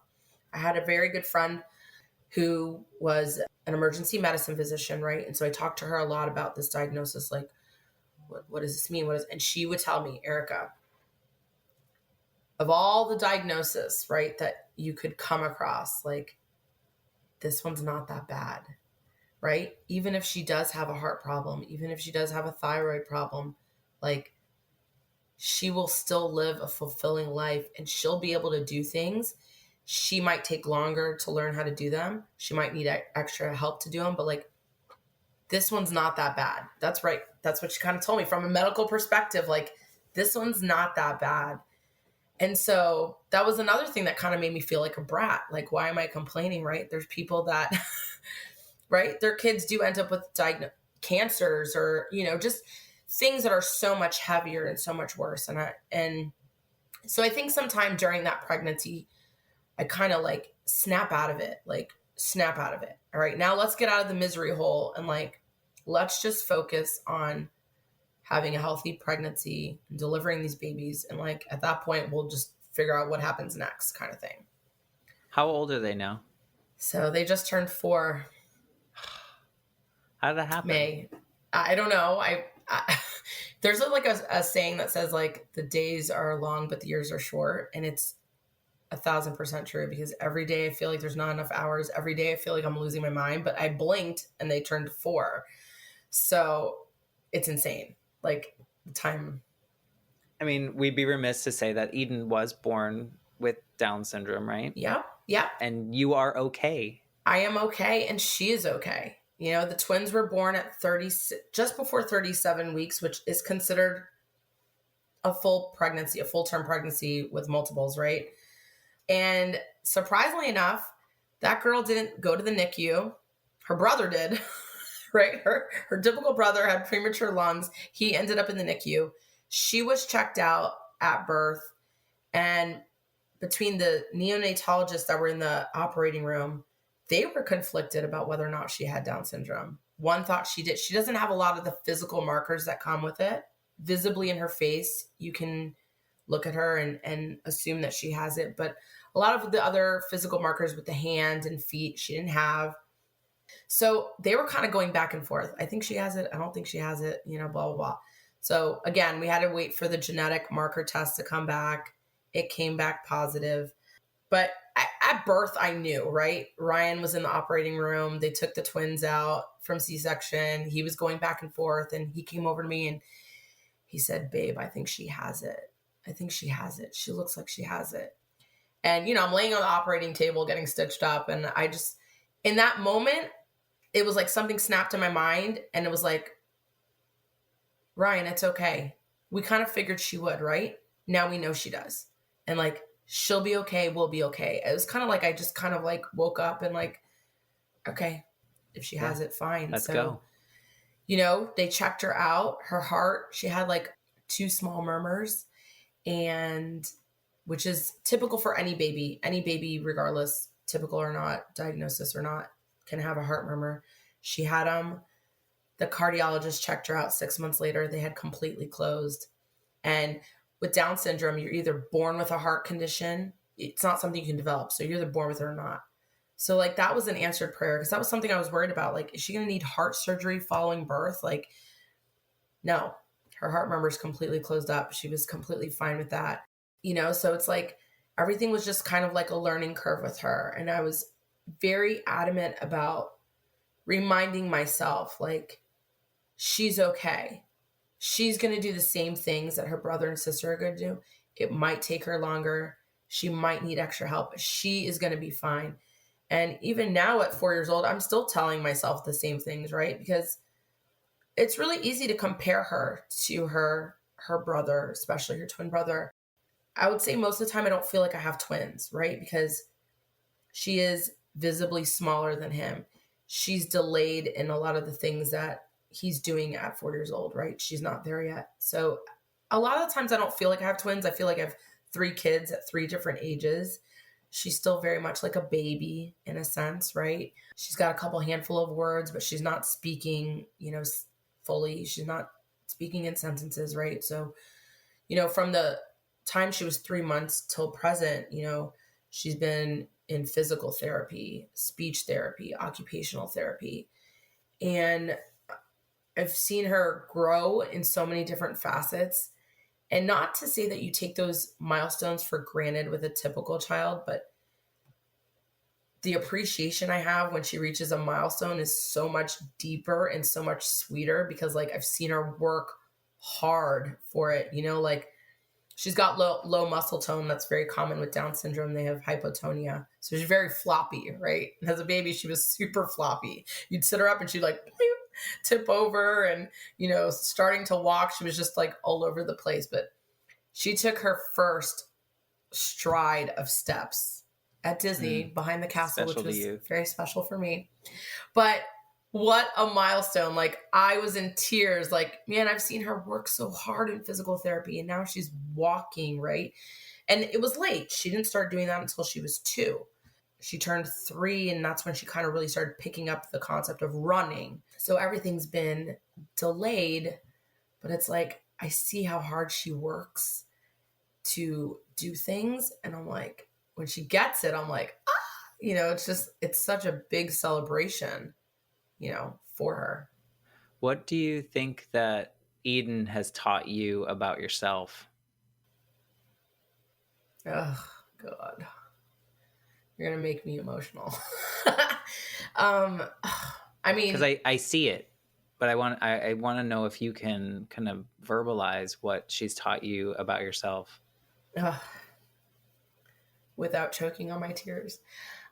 I had a very good friend who was an emergency medicine physician, right? And so I talked to her a lot about this diagnosis, like, what does this mean? And she would tell me, Erica, of all the diagnoses, right, that you could come across, like, this one's not that bad, right? Even if she does have a heart problem, even if she does have a thyroid problem, like, she will still live a fulfilling life and she'll be able to do things. She might take longer to learn how to do them. She might need extra help to do them, but like, this one's not that bad. That's right. That's what she kind of told me from a medical perspective. Like, this one's not that bad. And so that was another thing that kind of made me feel like a brat. Like, why am I complaining, right? There's people that, right, their kids do end up with cancers or, you know, just things that are so much heavier and so much worse. And so I think sometime during that pregnancy, I kind of like snap out of it, like snap out of it. All right, now let's get out of the misery hole and like, let's just focus on having a healthy pregnancy and delivering these babies. And like, at that point, we'll just figure out what happens next kind of thing. How old are they now? So they just turned 4 How did that happen? May. I don't know. There's a saying that says like the days are long, but the years are short. And it's 1,000% true because every day I feel like there's not enough hours. Every day I feel like I'm losing my mind, but I blinked and they turned 4. So it's insane. Like the time. I mean, we'd be remiss to say that Eden was born with Down syndrome, right? Yep. Yep. And you are okay. I am okay. And she is okay. You know, the twins were born at just before 37 weeks, which is considered a full pregnancy, a full term pregnancy with multiples, right? And surprisingly enough, that girl didn't go to the NICU. Her brother did. right? Her typical brother had premature lungs. He ended up in the NICU. She was checked out at birth, and between the neonatologists that were in the operating room, they were conflicted about whether or not she had Down syndrome. One thought she did. She doesn't have a lot of the physical markers that come with it. Visibly in her face, you can look at her and assume that she has it. But a lot of the other physical markers with the hand and feet, she didn't have. So they were kind of going back and forth. I think she has it. I don't think she has it, blah, blah, blah. So again, we had to wait for the genetic marker test to come back. It came back positive. But at birth, I knew, right? Ryan was in the operating room. They took the twins out from C-section. He was going back and forth, and he came over to me and he said, "Babe, I think she has it. I think she has it. She looks like she has it." And, I'm laying on the operating table getting stitched up. And I just, in that moment, it was like something snapped in my mind. And it was like, Ryan, it's okay. We kind of figured she would, right? Now we know she does. And like, she'll be okay. We'll be okay. It was kind of like, I just kind of like woke up and like, okay, if she has it, fine. Let's So, go. they checked her out, her heart, she had like 2 small murmurs, and which is typical for any baby, regardless, typical or not, diagnosis or not, can have a heart murmur. She had them. The cardiologist checked her out 6 months later. They had completely closed. And with Down syndrome, you're either born with a heart condition. It's not something you can develop. So you're either born with it or not. So like that was an answered prayer, because that was something I was worried about. Like, is she going to need heart surgery following birth? Like, no, her heart murmur is completely closed up. She was completely fine with that. So it's like everything was just kind of like a learning curve with her. And I was very adamant about reminding myself, like, she's okay. She's going to do the same things that her brother and sister are going to do. It might take her longer. She might need extra help, but she is going to be fine. And even now at 4 years old, I'm still telling myself the same things, right? Because it's really easy to compare her to her brother, especially her twin brother. I would say most of the time I don't feel like I have twins, right? Because she is visibly smaller than him. She's delayed in a lot of the things that he's doing at 4 years old, right? She's not there yet. So a lot of the times I don't feel like I have twins. I feel like I have 3 kids at 3 different ages. She's still very much like a baby in a sense, right? She's got a couple handful of words, but she's not speaking, fully. She's not speaking in sentences, right? So, from the time she was 3 months till present, she's been in physical therapy, speech therapy, occupational therapy. And I've seen her grow in so many different facets. And not to say that you take those milestones for granted with a typical child, but the appreciation I have when she reaches a milestone is so much deeper and so much sweeter, because like I've seen her work hard for it, like she's got low muscle tone. That's very common with Down syndrome. They have hypotonia. So she's very floppy, right? And as a baby, she was super floppy. You'd sit her up and she'd like tip over, and, starting to walk, she was just like all over the place. But she took her first stride of steps at Disney behind the castle, Special which to was you. very special for me. But what a milestone. Like, I was in tears. Like, man, I've seen her work so hard in physical therapy, and now she's walking, right? And it was late. She didn't start doing that until she was 2. She turned 3, and that's when she kind of really started picking up the concept of running. So everything's been delayed, but it's like, I see how hard she works to do things. And I'm like, when she gets it, I'm like, it's such a big celebration, for her. What do you think that Eden has taught you about yourself? Oh, God. You're going to make me emotional. I Because mean, I see it, but I want to know if you can kind of verbalize what she's taught you about yourself. without choking on my tears.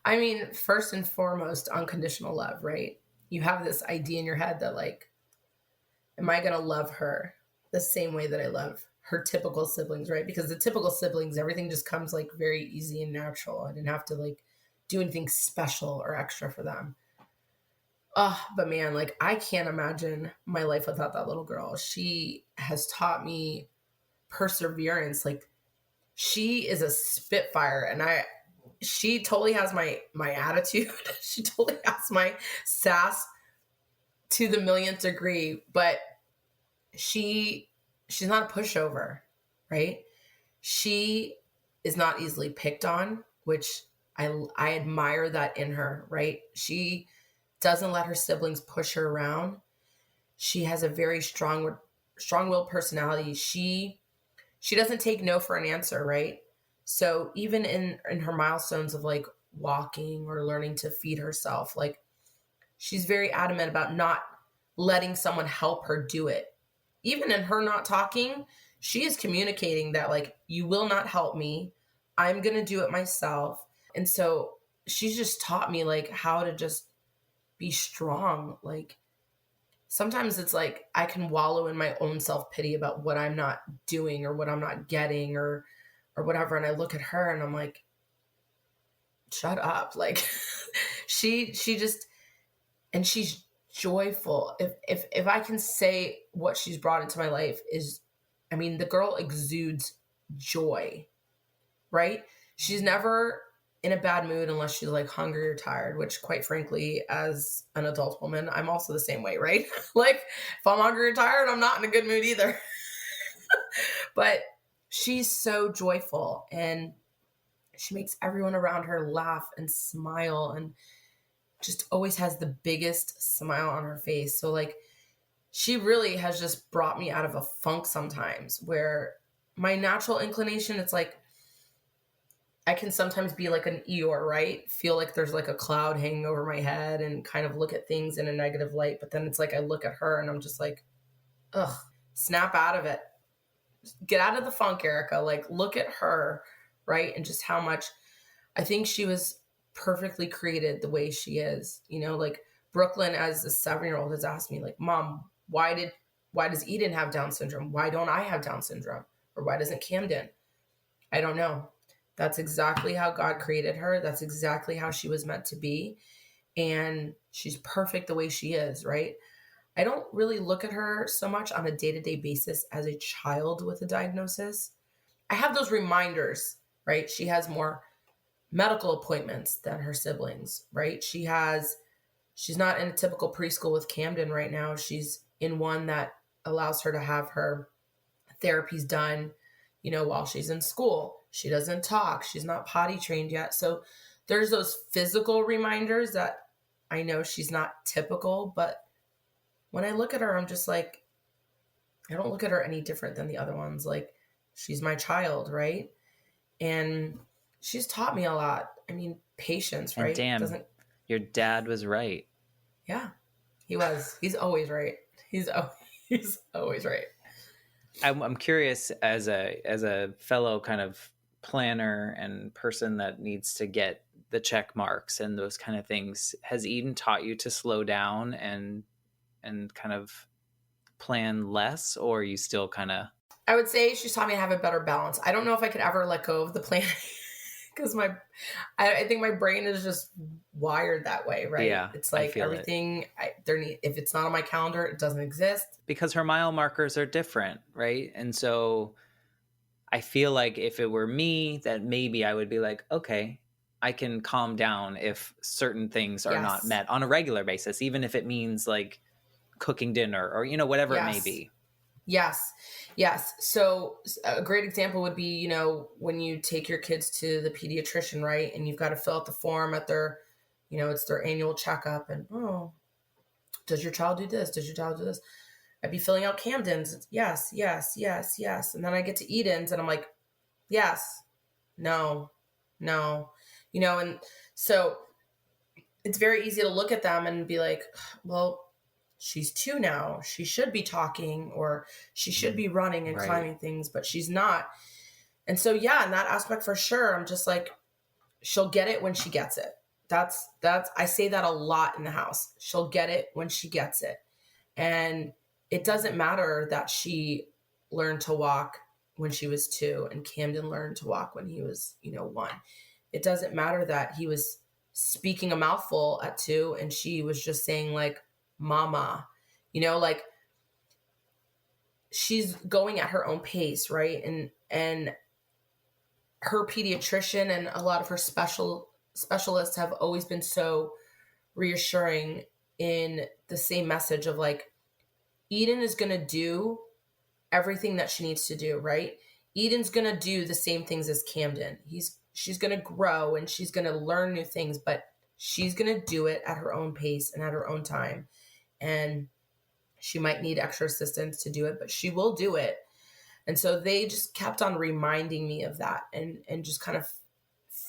I mean, first and foremost, unconditional love, right? You have this idea in your head that, like, am I going to love her the same way that I love her typical siblings, right? Because the typical siblings, everything just comes like very easy and natural. I didn't have to like do anything special or extra for them. But man, like I can't imagine my life without that little girl. She has taught me perseverance. Like she is a spitfire, and she totally has my attitude. She totally has my sass to the millionth degree, but she she's not a pushover, right? She is not easily picked on, which I admire that in her, right? She doesn't let her siblings push her around. She has a very strong-willed personality. She doesn't take no for an answer, right? So even in her milestones of like walking or learning to feed herself, like she's very adamant about not letting someone help her do it. Even in her not talking, she is communicating that like you will not help me. I'm going to do it myself. And so she's just taught me like how to just be strong. Like sometimes it's like I can wallow in my own self-pity about what I'm not doing or what I'm not getting or whatever, and I look at her and I'm like, shut up. Like she just, and she's joyful. If I can say what she's brought into my life is, I mean, the girl exudes joy, right? She's never in a bad mood unless she's like hungry or tired, which quite frankly, as an adult woman, I'm also the same way, right? Like if I'm hungry or tired, I'm not in a good mood either. But she's so joyful and she makes everyone around her laugh and smile and just always has the biggest smile on her face. So like she really has just brought me out of a funk sometimes where my natural inclination, it's like I can sometimes be like an Eeyore, right? Feel like there's like a cloud hanging over my head and kind of look at things in a negative light. But then it's like I look at her and I'm just like, ugh, snap out of it. Get out of the funk, Erica. Like look at her, right? And just how much I think she was perfectly created the way she is. You know, like Brooklyn as a 7-year-old has asked me, like, Mom, why does Eden have Down syndrome? Why don't I have Down syndrome? Or why doesn't Camden? I don't know. That's exactly how God created her. That's exactly how she was meant to be. And she's perfect the way she is, right? I don't really look at her so much on a day-to-day basis as a child with a diagnosis. I have those reminders, right? She has more medical appointments than her siblings, right? She's not in a typical preschool with Camden right now. She's in one that allows her to have her therapies done, you know, while she's in school. She doesn't talk. She's not potty trained yet. So there's those physical reminders that I know she's not typical, but when I look at her, I'm just like, I don't look at her any different than the other ones. Like, she's my child, right? And she's taught me a lot. I mean, patience, And right? damn, Doesn't, your dad was right. yeah, he was. He's always right. He's always right. I'm curious as a fellow kind of planner and person that needs to get the check marks and those kind of things. Has Eden taught you to slow down and kind of plan less, or are you still kind of? I would say she's taught me to have a better balance. I don't know if I could ever let go of the planning because I think my brain is just wired that way, right? Yeah, It's I like feel it. everything if it's not on my calendar, it doesn't exist. Because her mile markers are different, right? And so I feel like if it were me, that maybe I would be like, okay, I can calm down if certain things are not Yes. met on a regular basis, even if it means like cooking dinner or, whatever it may Yes. be. Yes. Yes. So a great example would be, you know, when you take your kids to the pediatrician, right? And you've got to fill out the form at their, you know, it's their annual checkup and, oh, does your child do this? Does your child do this? I'd be filling out Camden's. It's yes, yes, yes, yes. And then I get to Eden's and I'm like, yes, no, no, you know, and so it's very easy to look at them and be like, well, she's 2 now. She should be talking or she should be running and Right. climbing things, but she's not. And so, yeah, in that aspect for sure, I'm just like, she'll get it when she gets it. I say that a lot in the house. She'll get it when she gets it. And it doesn't matter that she learned to walk when she was 2 and Camden learned to walk when he was, you know, 1. It doesn't matter that he was speaking a mouthful at 2, and she was just saying like mama, you know, like she's going at her own pace, right? And her pediatrician and a lot of her specialists have always been so reassuring in the same message of like, Eden is going to do everything that she needs to do, right? Eden's going to do the same things as Camden. She's going to grow and she's going to learn new things, but she's going to do it at her own pace and at her own time. And she might need extra assistance to do it, but she will do it. And so they just kept on reminding me of that, and just kind of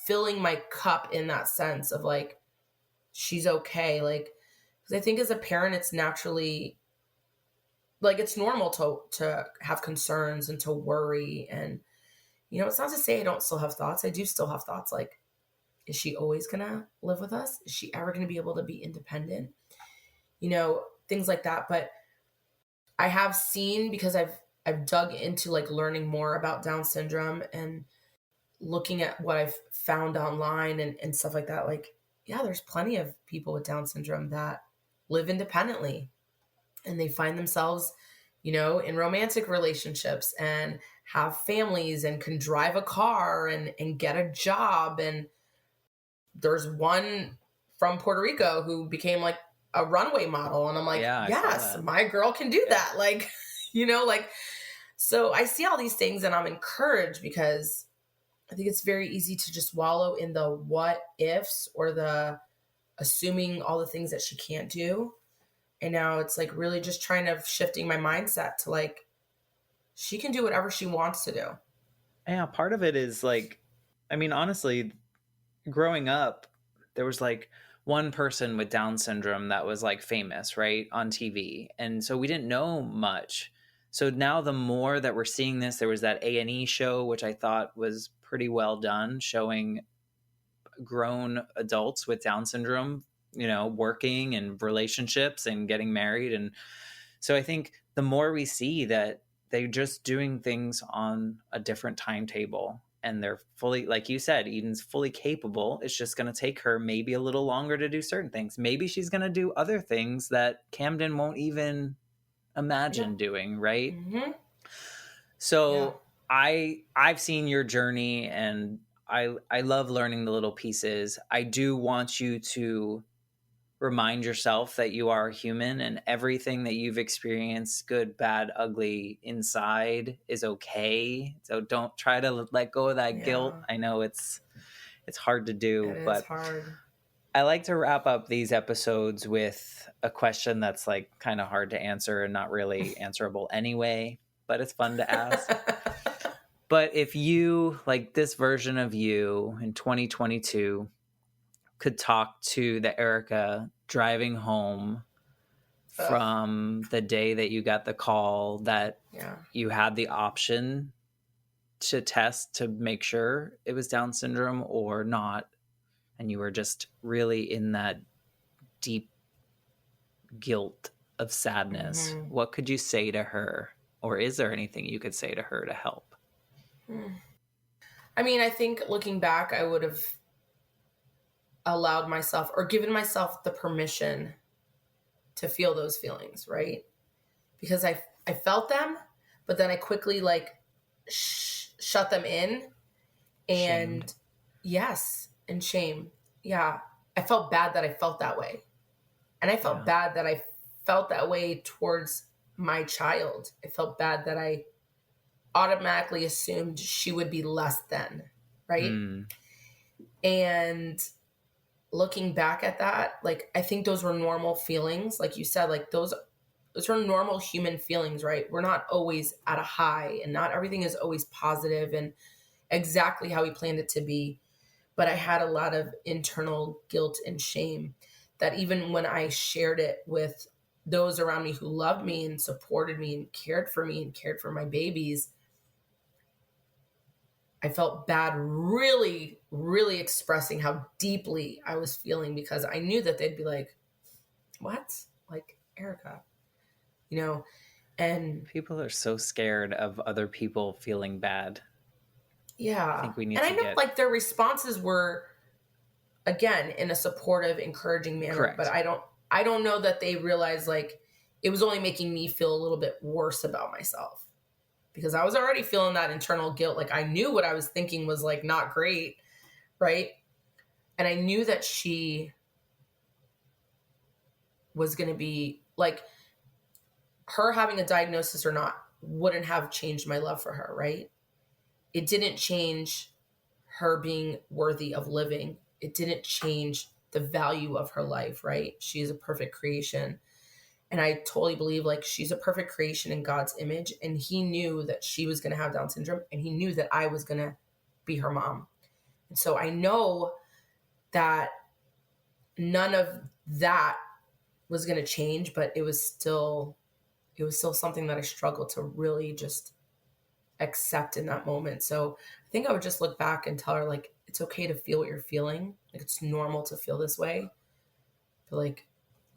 filling my cup in that sense of like, she's okay. Like, because I think as a parent, it's naturally like, it's normal to have concerns and to worry. And, you know, it's not to say I don't still have thoughts. I do still have thoughts like, is she always going to live with us? Is she ever going to be able to be independent? You know, things like that. But I have seen, because I've dug into like learning more about Down syndrome and looking at what I've found online and stuff like that. Like, yeah, there's plenty of people with Down syndrome that live independently, and they find themselves, you know, in romantic relationships and have families and can drive a car and get a job. And there's one from Puerto Rico who became like a runway model. And I'm like, Yeah, I saw yes, that. my girl can do that. Like, you know, like, so I see all these things and I'm encouraged, because I think it's very easy to just wallow in the what ifs or the assuming all the things that she can't do. And now it's like really just trying to shifting my mindset to like, she can do whatever she wants to do. Yeah, part of it is like, I mean, honestly, growing up, there was like one person with Down syndrome that was like famous, right, on TV. And so we didn't know much. So now the more that we're seeing this, there was that A&E show, which I thought was pretty well done, showing grown adults with Down syndrome, you know, working and relationships and getting married. And so I think the more we see that they're just doing things on a different timetable, and they're fully, like you said, Eden's fully capable. It's just going to take her maybe a little longer to do certain things. Maybe she's going to do other things that Camden won't even Yeah. imagine doing, right? Mm-hmm. Yeah. So I've seen your journey, and I love learning the little pieces. I do want you to remind yourself that you are human, and everything that you've experienced, good, bad, ugly, inside, is okay. So don't try to let go of that guilt. Yeah. I know it's hard to It do, is but hard. I like to wrap up these episodes with a question that's like kind of hard to answer and not really answerable anyway, but it's fun to ask. But if you, like this version of you in 2022, could talk to the Erica driving home Ugh. from the day that you got the call that Yeah. you had the option to test to make sure it was Down syndrome or not, and you were just really in that deep guilt of sadness, Mm-hmm. what could you say to her? Or is there anything you could say to her to help? I mean, I think looking back, I would have allowed myself or given myself the permission to feel those feelings, right? Because I felt them, but then I quickly like shut them in. Shamed. And yes, and shame. Yeah, I felt bad that I felt that way. And I felt Yeah. bad that I felt that way towards my child. I felt bad that I automatically assumed she would be less than, right? Mm, And looking back at that, like, I think those were normal feelings. Like you said, like those are normal human feelings, right? We're not always at a high, and not everything is always positive and exactly how we planned it to be. But I had a lot of internal guilt and shame that even when I shared it with those around me who loved me and supported me and cared for me and cared for my babies, I felt bad really, really expressing how deeply I was feeling, because I knew that they'd be like, what? Like, Erica, you know? And people are so scared of other people feeling bad. I yeah. think we need And I to know get, like their responses were again, in a supportive, encouraging manner. Correct. But I don't know that they realized like it was only making me feel a little bit worse about myself, because I was already feeling that internal guilt. Like I knew what I was thinking was like not great, right? And I knew that she was going to be like, her having a diagnosis or not wouldn't have changed my love for her, right? It didn't change her being worthy of living. It didn't change the value of her life, right? She is a perfect creation. And I totally believe like she's a perfect creation in God's image. And he knew that she was going to have Down syndrome, and he knew that I was going to be her mom. And so I know that none of that was going to change, but it was still something that I struggled to really just accept in that moment. So I think I would just look back and tell her like, it's okay to feel what you're feeling. Like it's normal to feel this way, but like,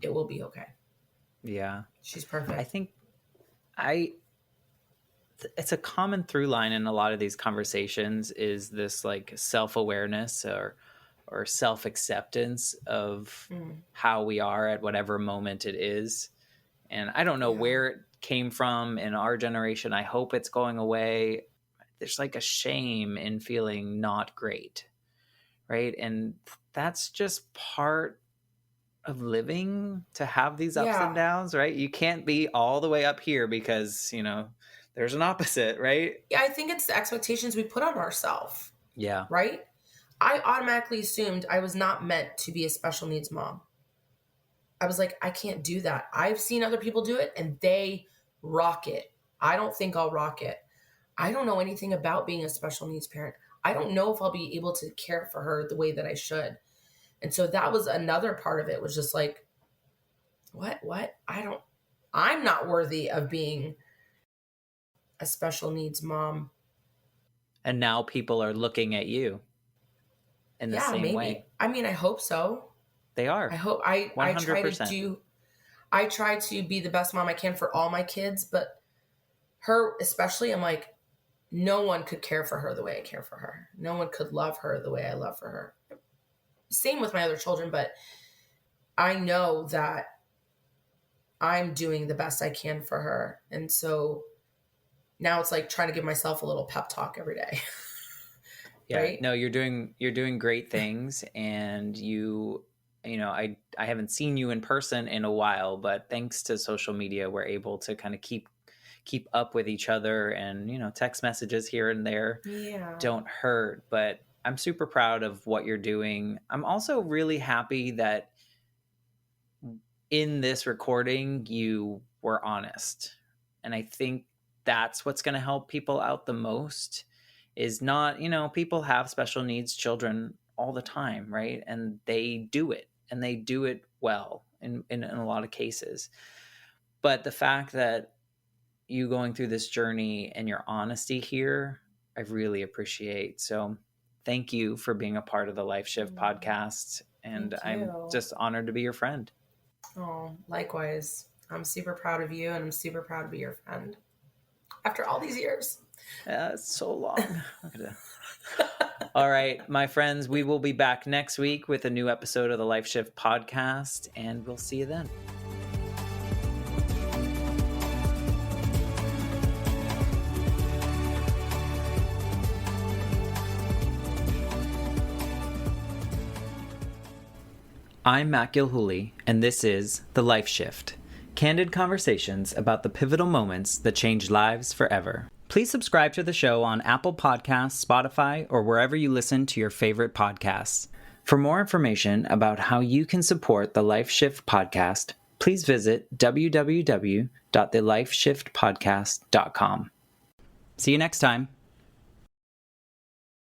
it will be okay. Yeah. She's perfect. I think it's a common through line in a lot of these conversations is this like self-awareness or self-acceptance of how we are at whatever moment it is. And I don't know where it came from in our generation. I hope it's going away. There's like a shame in feeling not great, right? And that's just part of living, to have these ups and downs, right? You can't be all the way up here because, there's an opposite, right? Yeah, I think it's the expectations we put on ourselves. Yeah. Right? I automatically assumed I was not meant to be a special needs mom. I was like, I can't do that. I've seen other people do it and they rock it. I don't think I'll rock it. I don't know anything about being a special needs parent. I don't know if I'll be able to care for her the way that I should. And so that was another part of it, was just like, what? I'm not worthy of being a special needs mom. And now people are looking at you in the same way. I mean, I hope so. They are. I hope I 100%. I try to be the best mom I can for all my kids, but her especially, I'm like, no one could care for her the way I care for her. No one could love her the way I love for her. Same with my other children, but I know that I'm doing the best I can for her. And so now it's like trying to give myself a little pep talk every day. Yeah. Right? No, you're doing great things, and I haven't seen you in person in a while, but thanks to social media, we're able to kind of keep up with each other, and text messages here and there don't hurt. But I'm super proud of what you're doing. I'm also really happy that in this recording you were honest, and I think that's what's going to help people out the most. Is not, people have special needs children all the time, right? And they do it, and they do it well in a lot of cases. But the fact that you going through this journey and your honesty here, I really appreciate. So thank you for being a part of the Life Shift podcast. And I'm just honored to be your friend. Oh, likewise. I'm super proud of you, and I'm super proud to be your friend after all these years. It's so long. All right, my friends, we will be back next week with a new episode of the Life Shift podcast, and we'll see you then. I'm Matt Gilhooly, and this is The Life Shift, candid conversations about the pivotal moments that change lives forever. Please subscribe to the show on Apple Podcasts, Spotify, or wherever you listen to your favorite podcasts. For more information about how you can support the Life Shift podcast, please visit www.thelifeshiftpodcast.com. See you next time.